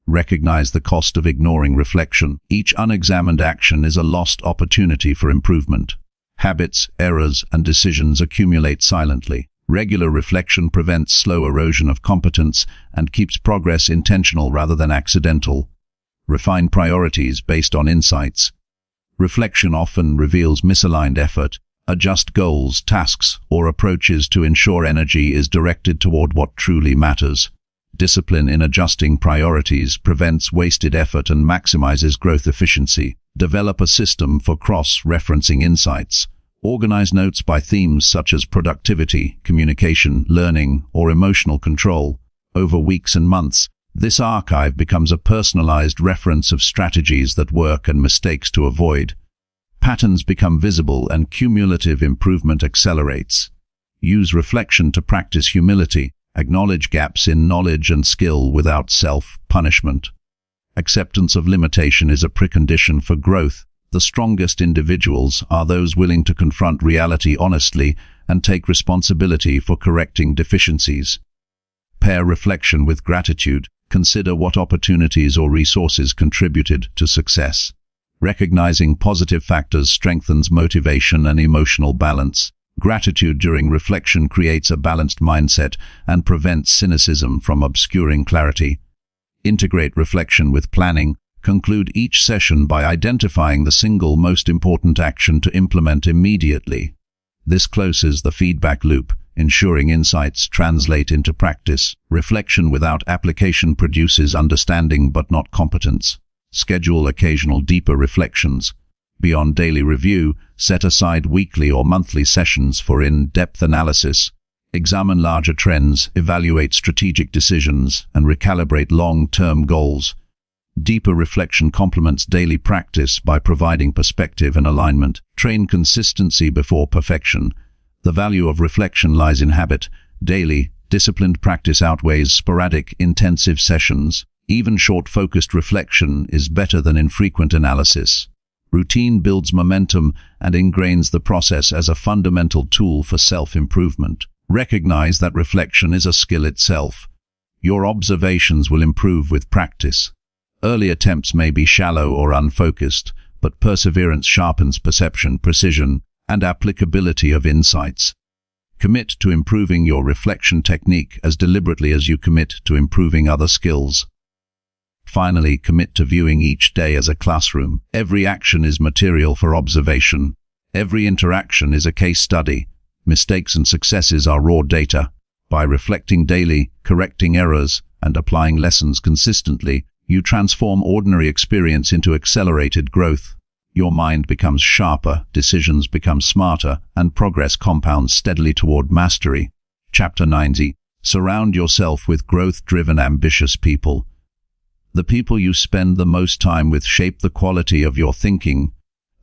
Recognize the cost of ignoring reflection. Each unexamined action is a lost opportunity for improvement. Habits, errors, and decisions accumulate silently. Regular reflection prevents slow erosion of competence and keeps progress intentional rather than accidental. Refine priorities based on insights. Reflection often reveals misaligned effort. Adjust goals, tasks, or approaches to ensure energy is directed toward what truly matters. Discipline in adjusting priorities prevents wasted effort and maximizes growth efficiency. Develop a system for cross-referencing insights. Organize notes by themes such as productivity, communication, learning, or emotional control. Over weeks and months, this archive becomes a personalized reference of strategies that work and mistakes to avoid. Patterns become visible and cumulative improvement accelerates. Use reflection to practice humility. Acknowledge gaps in knowledge and skill without self-punishment. Acceptance of limitation is a precondition for growth. The strongest individuals are those willing to confront reality honestly and take responsibility for correcting deficiencies. Pair reflection with gratitude. Consider what opportunities or resources contributed to success. Recognizing positive factors strengthens motivation and emotional balance. Gratitude during reflection creates a balanced mindset and prevents cynicism from obscuring clarity. Integrate reflection with planning. Conclude each session by identifying the single most important action to implement immediately. This closes the feedback loop, ensuring insights translate into practice. Reflection without application produces understanding but not competence. Schedule occasional deeper reflections. Beyond daily review, set aside weekly or monthly sessions for in-depth analysis. Examine larger trends, evaluate strategic decisions, and recalibrate long-term goals. Deeper reflection complements daily practice by providing perspective and alignment. Train consistency before perfection. The value of reflection lies in habit. Daily, disciplined practice outweighs sporadic, intensive sessions. Even short, focused reflection is better than infrequent analysis. Routine builds momentum and ingrains the process as a fundamental tool for self-improvement. Recognize that reflection is a skill itself. Your observations will improve with practice. Early attempts may be shallow or unfocused, but perseverance sharpens perception, precision, and applicability of insights. Commit to improving your reflection technique as deliberately as you commit to improving other skills. Finally, commit to viewing each day as a classroom. Every action is material for observation. Every interaction is a case study. Mistakes and successes are raw data. By reflecting daily, correcting errors, and applying lessons consistently, you transform ordinary experience into accelerated growth. Your mind becomes sharper, decisions become smarter, and progress compounds steadily toward mastery. Chapter 90. Surround yourself with growth-driven, ambitious people. The people you spend the most time with shape the quality of your thinking,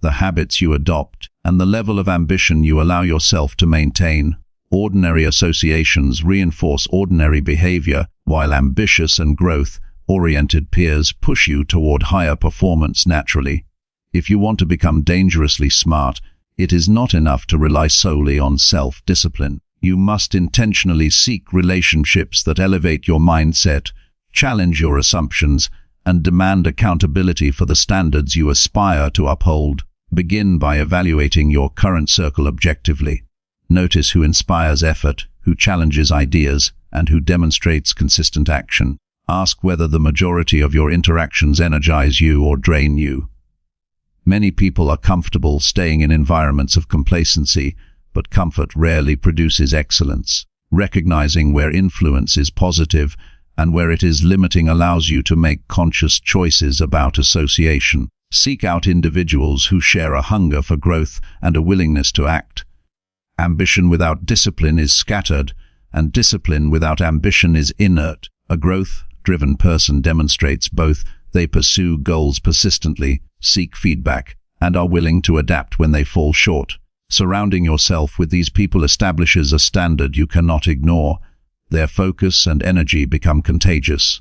the habits you adopt, and the level of ambition you allow yourself to maintain. Ordinary associations reinforce ordinary behavior, while ambitious and growth-oriented peers push you toward higher performance naturally. If you want to become dangerously smart, it is not enough to rely solely on self-discipline. You must intentionally seek relationships that elevate your mindset, challenge your assumptions, and demand accountability for the standards you aspire to uphold. Begin by evaluating your current circle objectively. Notice who inspires effort, who challenges ideas, and who demonstrates consistent action. Ask whether the majority of your interactions energize you or drain you. Many people are comfortable staying in environments of complacency, but comfort rarely produces excellence. Recognizing where influence is positive and where it is limiting allows you to make conscious choices about association. Seek out individuals who share a hunger for growth and a willingness to act. Ambition without discipline is scattered, and discipline without ambition is inert. A growth-driven person demonstrates both. They pursue goals persistently, seek feedback, and are willing to adapt when they fall short. Surrounding yourself with these people establishes a standard you cannot ignore. Their focus and energy become contagious.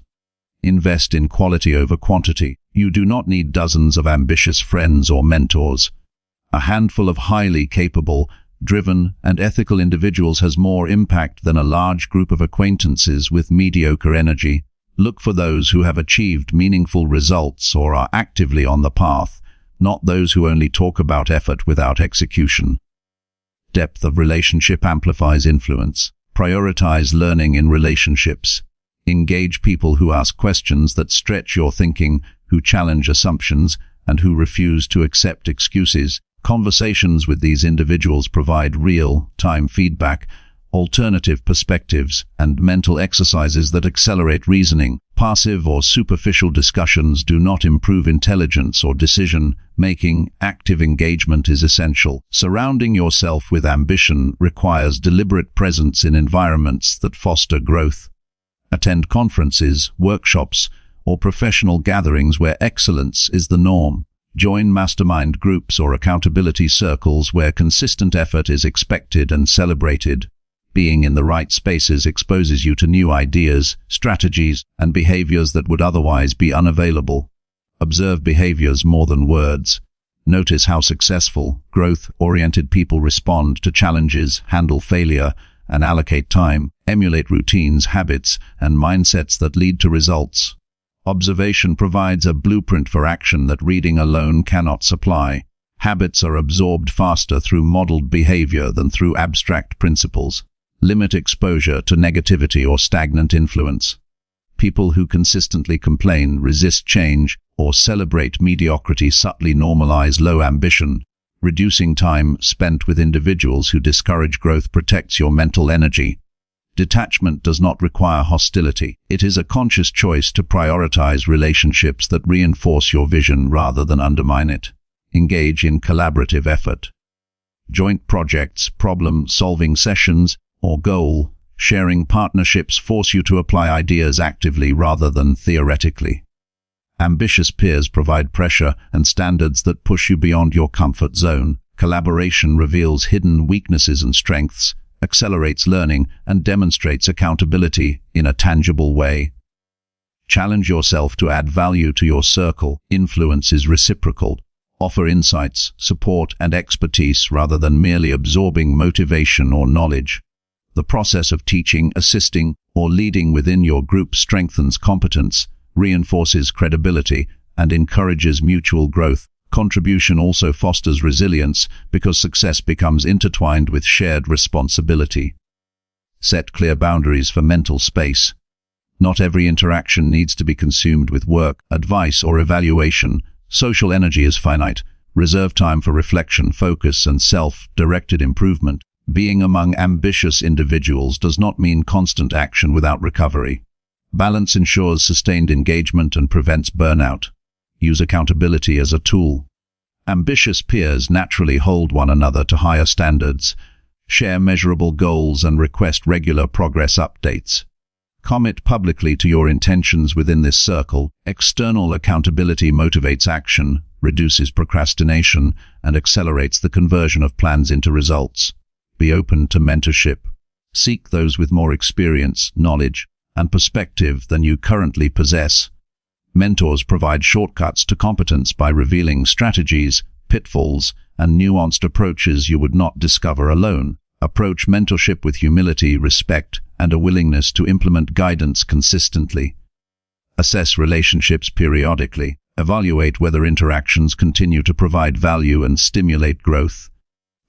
Invest in quality over quantity. You do not need dozens of ambitious friends or mentors. A handful of highly capable, driven, and ethical individuals has more impact than a large group of acquaintances with mediocre energy. Look for those who have achieved meaningful results or are actively on the path, not those who only talk about effort without execution. Depth of relationship amplifies influence. Prioritize learning in relationships. Engage people who ask questions that stretch your thinking, who challenge assumptions, and who refuse to accept excuses. Conversations with these individuals provide real-time feedback, alternative perspectives, and mental exercises that accelerate reasoning. Passive or superficial discussions do not improve intelligence or decision-making. Active engagement is essential. Surrounding yourself with ambition requires deliberate presence in environments that foster growth. Attend conferences, workshops, or professional gatherings where excellence is the norm. Join mastermind groups or accountability circles where consistent effort is expected and celebrated. Being in the right spaces exposes you to new ideas, strategies, and behaviors that would otherwise be unavailable. Observe behaviors more than words. Notice how successful, growth-oriented people respond to challenges, handle failure, and allocate time. Emulate routines, habits, and mindsets that lead to results. Observation provides a blueprint for action that reading alone cannot supply. Habits are absorbed faster through modeled behavior than through abstract principles. Limit exposure to negativity or stagnant influence. People who consistently complain, resist change, or celebrate mediocrity subtly normalize low ambition. Reducing time spent with individuals who discourage growth protects your mental energy. Detachment does not require hostility. It is a conscious choice to prioritize relationships that reinforce your vision rather than undermine it. Engage in collaborative effort. Joint projects, problem-solving sessions, or goal-sharing partnerships force you to apply ideas actively rather than theoretically. Ambitious peers provide pressure and standards that push you beyond your comfort zone. Collaboration reveals hidden weaknesses and strengths, accelerates learning, and demonstrates accountability in a tangible way. Challenge yourself to add value to your circle. Influence is reciprocal. Offer insights, support, and expertise rather than merely absorbing motivation or knowledge. The process of teaching, assisting, or leading within your group strengthens competence, reinforces credibility, and encourages mutual growth. Contribution also fosters resilience because success becomes intertwined with shared responsibility. Set clear boundaries for mental space. Not every interaction needs to be consumed with work, advice, or evaluation. Social energy is finite. Reserve time for reflection, focus, and self-directed improvement. Being among ambitious individuals does not mean constant action without recovery. Balance ensures sustained engagement and prevents burnout. Use accountability as a tool. Ambitious peers naturally hold one another to higher standards, share measurable goals, and request regular progress updates. Commit publicly to your intentions within this circle. External accountability motivates action, reduces procrastination, and accelerates the conversion of plans into results. Be open to mentorship. Seek those with more experience, knowledge, and perspective than you currently possess. Mentors provide shortcuts to competence by revealing strategies, pitfalls, and nuanced approaches you would not discover alone. Approach mentorship with humility, respect, and a willingness to implement guidance consistently. Assess relationships periodically. Evaluate whether interactions continue to provide value and stimulate growth.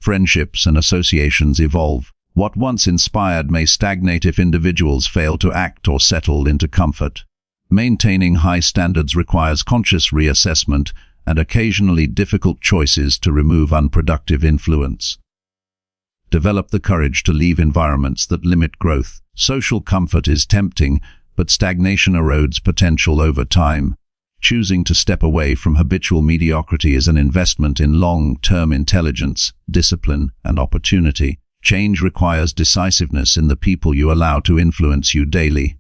Friendships and associations evolve. What once inspired may stagnate if individuals fail to act or settle into comfort. Maintaining high standards requires conscious reassessment and occasionally difficult choices to remove unproductive influence. Develop the courage to leave environments that limit growth. Social comfort is tempting, but stagnation erodes potential over time. Choosing to step away from habitual mediocrity is an investment in long-term intelligence, discipline, and opportunity. Change requires decisiveness in the people you allow to influence you daily.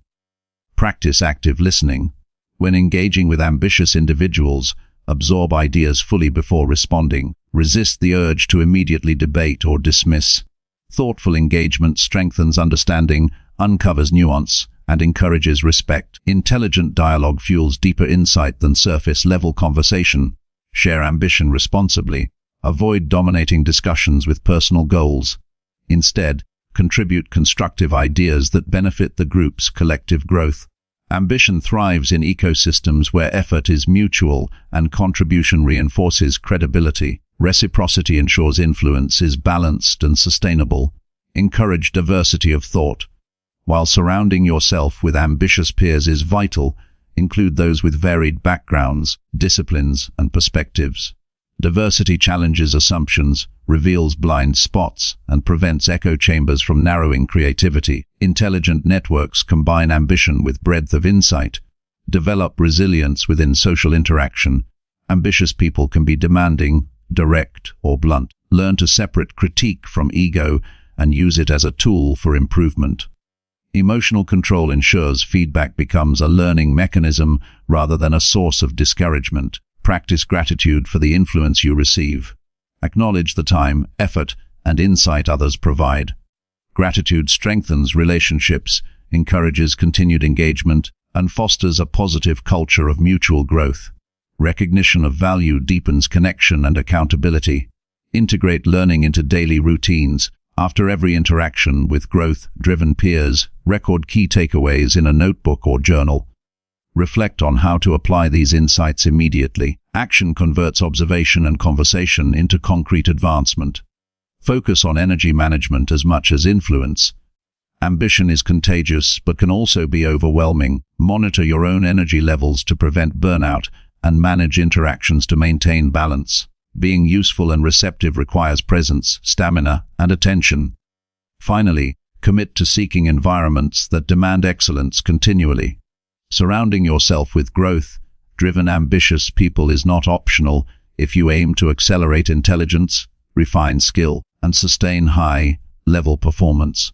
Practice active listening. When engaging with ambitious individuals, absorb ideas fully before responding. Resist the urge to immediately debate or dismiss. Thoughtful engagement strengthens understanding, uncovers nuance, and encourages respect. Intelligent dialogue fuels deeper insight than surface-level conversation. Share ambition responsibly. Avoid dominating discussions with personal goals. Instead, contribute constructive ideas that benefit the group's collective growth. Ambition thrives in ecosystems where effort is mutual and contribution reinforces credibility. Reciprocity ensures influence is balanced and sustainable. Encourage diversity of thought. While surrounding yourself with ambitious peers is vital, include those with varied backgrounds, disciplines, and perspectives. Diversity challenges assumptions, reveals blind spots, and prevents echo chambers from narrowing creativity. Intelligent networks combine ambition with breadth of insight. Develop resilience within social interaction. Ambitious people can be demanding, direct, or blunt. Learn to separate critique from ego and use it as a tool for improvement. Emotional control ensures feedback becomes a learning mechanism rather than a source of discouragement. Practice gratitude for the influence you receive. Acknowledge the time, effort, and insight others provide. Gratitude strengthens relationships, encourages continued engagement, and fosters a positive culture of mutual growth. Recognition of value deepens connection and accountability. Integrate learning into daily routines. After every interaction with growth-driven peers, record key takeaways in a notebook or journal. Reflect on how to apply these insights immediately. Action converts observation and conversation into concrete advancement. Focus on energy management as much as influence. Ambition is contagious but can also be overwhelming. Monitor your own energy levels to prevent burnout and manage interactions to maintain balance. Being useful and receptive requires presence, stamina, and attention. Finally, commit to seeking environments that demand excellence continually. Surrounding yourself with growth-driven, ambitious people is not optional if you aim to accelerate intelligence, refine skill, and sustain high-level performance.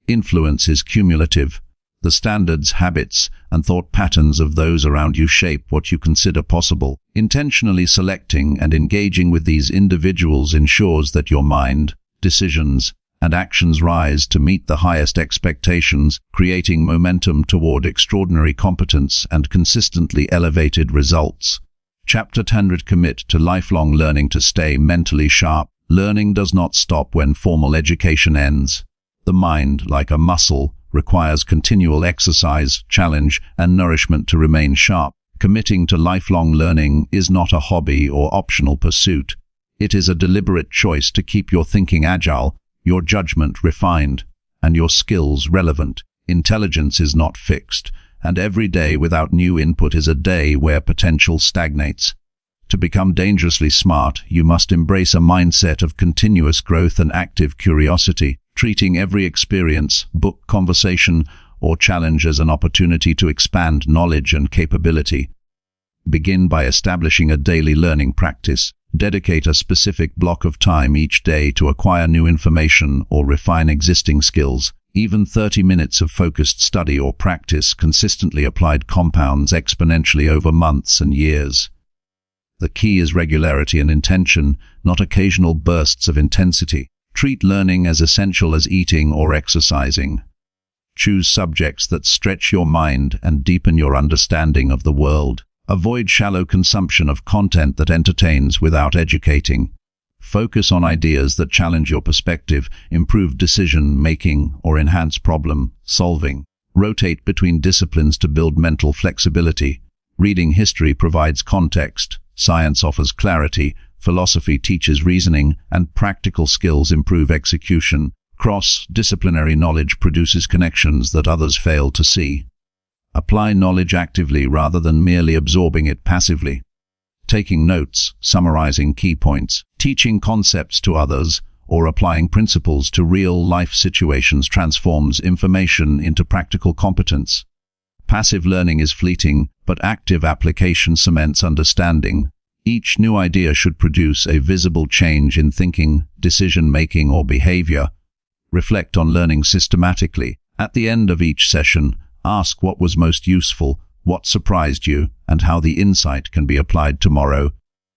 Influence is cumulative. The standards, habits, and thought patterns of those around you shape what you consider possible. Intentionally selecting and engaging with these individuals ensures that your mind, decisions, and actions rise to meet the highest expectations, creating momentum toward extraordinary competence and consistently elevated results. Chapter 10. Commit to lifelong learning to stay mentally sharp. Learning does not stop when formal education ends. The mind, like a muscle, requires continual exercise, challenge, and nourishment to remain sharp. Committing to lifelong learning is not a hobby or optional pursuit. It is a deliberate choice to keep your thinking agile, your judgment refined, and your skills relevant. Intelligence is not fixed, and every day without new input is a day where potential stagnates. To become dangerously smart, you must embrace a mindset of continuous growth and active curiosity, treating every experience, book, conversation, or challenge as an opportunity to expand knowledge and capability. Begin by establishing a daily learning practice. Dedicate a specific block of time each day to acquire new information or refine existing skills. Even 30 minutes of focused study or practice consistently applied compounds exponentially over months and years. The key is regularity and intention, not occasional bursts of intensity. Treat learning as essential as eating or exercising. Choose subjects that stretch your mind and deepen your understanding of the world. Avoid shallow consumption of content that entertains without educating. Focus on ideas that challenge your perspective, improve decision-making, or enhance problem-solving. Rotate between disciplines to build mental flexibility. Reading history provides context, science offers clarity, philosophy teaches reasoning, and practical skills improve execution. Cross-disciplinary knowledge produces connections that others fail to see. Apply knowledge actively rather than merely absorbing it passively. Taking notes, summarizing key points, teaching concepts to others, or applying principles to real-life situations transforms information into practical competence. Passive learning is fleeting, but active application cements understanding. Each new idea should produce a visible change in thinking, decision-making, or behavior. Reflect on learning systematically. At the end of each session, ask what was most useful, what surprised you, and how the insight can be applied tomorrow.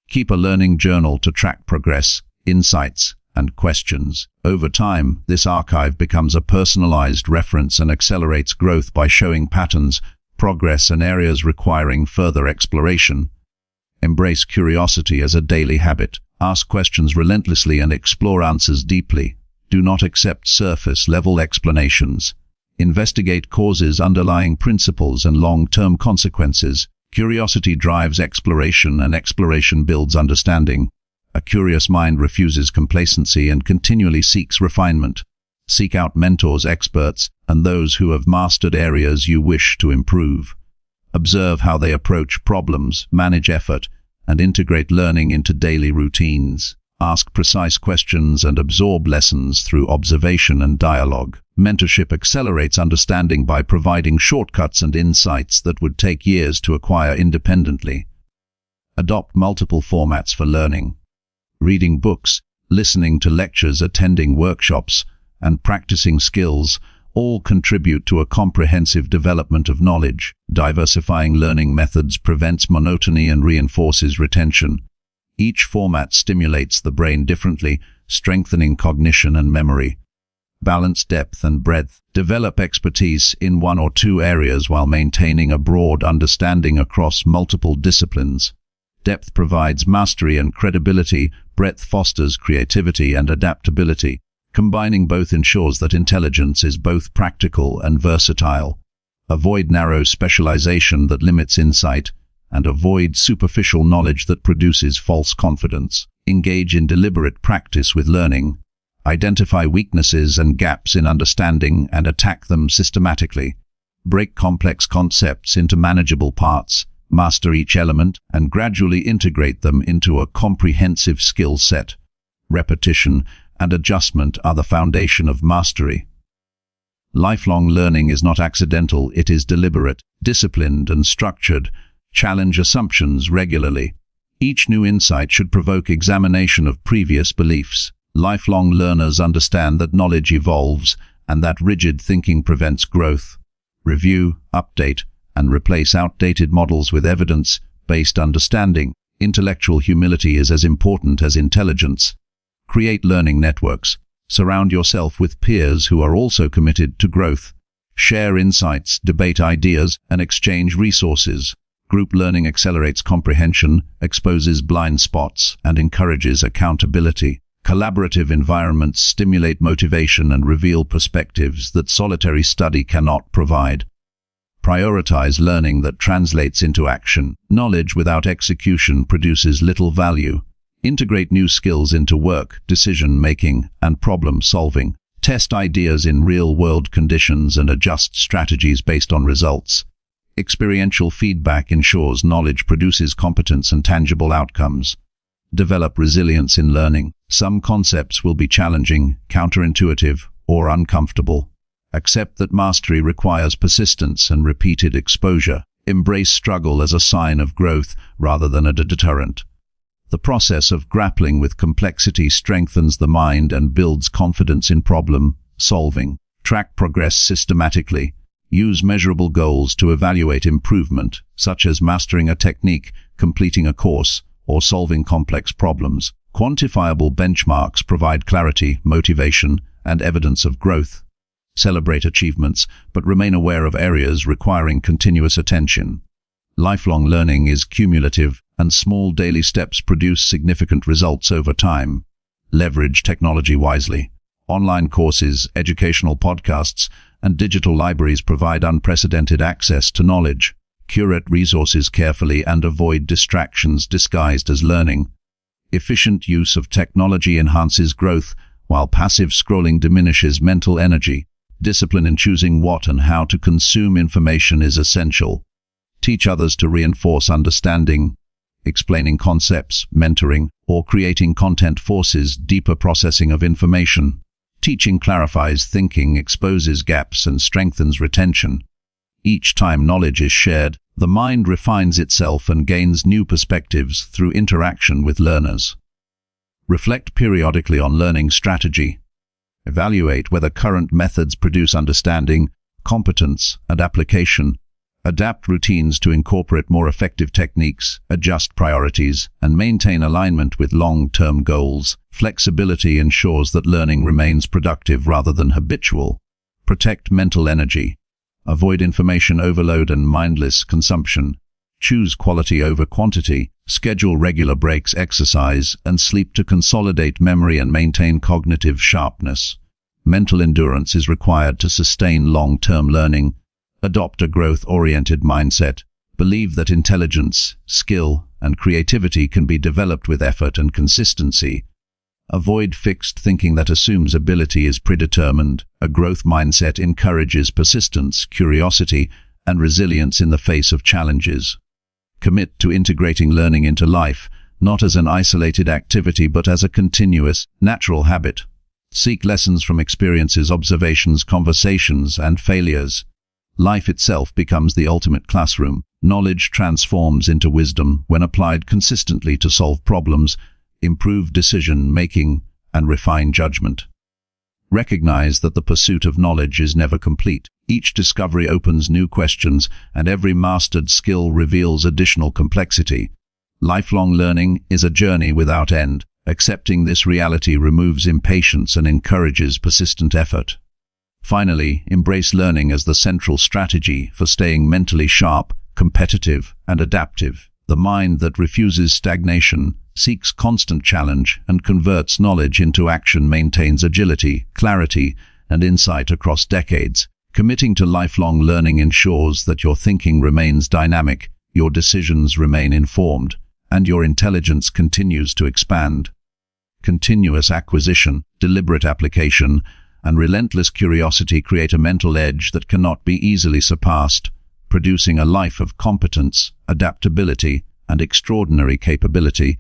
Keep a learning journal to track progress, insights, and questions. Over time, this archive becomes a personalized reference and accelerates growth by showing patterns, progress, and areas requiring further exploration. Embrace curiosity as a daily habit. Ask questions relentlessly and explore answers deeply. Do not accept surface-level explanations. Investigate causes, underlying principles, and long-term consequences. Curiosity drives exploration, and exploration builds understanding. A curious mind refuses complacency and continually seeks refinement. Seek out mentors, experts, and those who have mastered areas you wish to improve. Observe how they approach problems, manage effort, and integrate learning into daily routines. Ask precise questions and absorb lessons through observation and dialogue. Mentorship accelerates understanding by providing shortcuts and insights that would take years to acquire independently. Adopt multiple formats for learning. Reading books, listening to lectures, attending workshops, and practicing skills all contribute to a comprehensive development of knowledge. Diversifying learning methods prevents monotony and reinforces retention. Each format stimulates the brain differently, strengthening cognition and memory. Balance depth and breadth. Develop expertise in one or two areas while maintaining a broad understanding across multiple disciplines. Depth provides mastery and credibility, breadth fosters creativity and adaptability. Combining both ensures that intelligence is both practical and versatile. Avoid narrow specialization that limits insight, and avoid superficial knowledge that produces false confidence. Engage in deliberate practice with learning. Identify weaknesses and gaps in understanding and attack them systematically. Break complex concepts into manageable parts, master each element, and gradually integrate them into a comprehensive skill set. Repetition and adjustment are the foundation of mastery. Lifelong learning is not accidental, it is deliberate, disciplined, and structured. Challenge assumptions regularly. Each new insight should provoke examination of previous beliefs. Lifelong learners understand that knowledge evolves and that rigid thinking prevents growth. Review, update, and replace outdated models with evidence-based understanding. Intellectual humility is as important as intelligence. Create learning networks. Surround yourself with peers who are also committed to growth. Share insights, debate ideas, and exchange resources. Group learning accelerates comprehension, exposes blind spots, and encourages accountability. Collaborative environments stimulate motivation and reveal perspectives that solitary study cannot provide. Prioritize learning that translates into action. Knowledge without execution produces little value. Integrate new skills into work, decision-making, and problem-solving. Test ideas in real-world conditions and adjust strategies based on results. Experiential feedback ensures knowledge produces competence and tangible outcomes. Develop resilience in learning. Some concepts will be challenging, counterintuitive, or uncomfortable. Accept that mastery requires persistence and repeated exposure. Embrace struggle as a sign of growth rather than a deterrent. The process of grappling with complexity strengthens the mind and builds confidence in problem solving. Track progress systematically. Use measurable goals to evaluate improvement, such as mastering a technique, completing a course, or solving complex problems. Quantifiable benchmarks provide clarity, motivation, and evidence of growth. Celebrate achievements, but remain aware of areas requiring continuous attention. Lifelong learning is cumulative, and small daily steps produce significant results over time. Leverage technology wisely. Online courses, educational podcasts, and digital libraries provide unprecedented access to knowledge. Curate resources carefully and avoid distractions disguised as learning. Efficient use of technology enhances growth, while passive scrolling diminishes mental energy. Discipline in choosing what and how to consume information is essential. Teach others to reinforce understanding. Explaining concepts, mentoring, or creating content forces deeper processing of information. Teaching clarifies thinking, exposes gaps, and strengthens retention. Each time knowledge is shared, the mind refines itself and gains new perspectives through interaction with learners. Reflect periodically on learning strategy. Evaluate whether current methods produce understanding, competence, and application. Adapt routines to incorporate more effective techniques, adjust priorities, and maintain alignment with long-term goals. Flexibility ensures that learning remains productive rather than habitual. Protect mental energy. Avoid information overload and mindless consumption. Choose quality over quantity. Schedule regular breaks, exercise, and sleep to consolidate memory and maintain cognitive sharpness. Mental endurance is required to sustain long-term learning. Adopt a growth-oriented mindset. Believe that intelligence, skill, and creativity can be developed with effort and consistency. Avoid fixed thinking that assumes ability is predetermined. A growth mindset encourages persistence, curiosity, and resilience in the face of challenges. Commit to integrating learning into life, not as an isolated activity but as a continuous, natural habit. Seek lessons from experiences, observations, conversations, and failures. Life itself becomes the ultimate classroom. Knowledge transforms into wisdom when applied consistently to solve problems, improve decision-making, and refine judgment. Recognize that the pursuit of knowledge is never complete. Each discovery opens new questions, and every mastered skill reveals additional complexity. Lifelong learning is a journey without end. Accepting this reality removes impatience and encourages persistent effort. Finally, embrace learning as the central strategy for staying mentally sharp, competitive, and adaptive. The mind that refuses stagnation, seeks constant challenge, and converts knowledge into action maintains agility, clarity, and insight across decades. Committing to lifelong learning ensures that your thinking remains dynamic, your decisions remain informed, and your intelligence continues to expand. Continuous acquisition, deliberate application, and relentless curiosity create a mental edge that cannot be easily surpassed, producing a life of competence, adaptability, and extraordinary capability.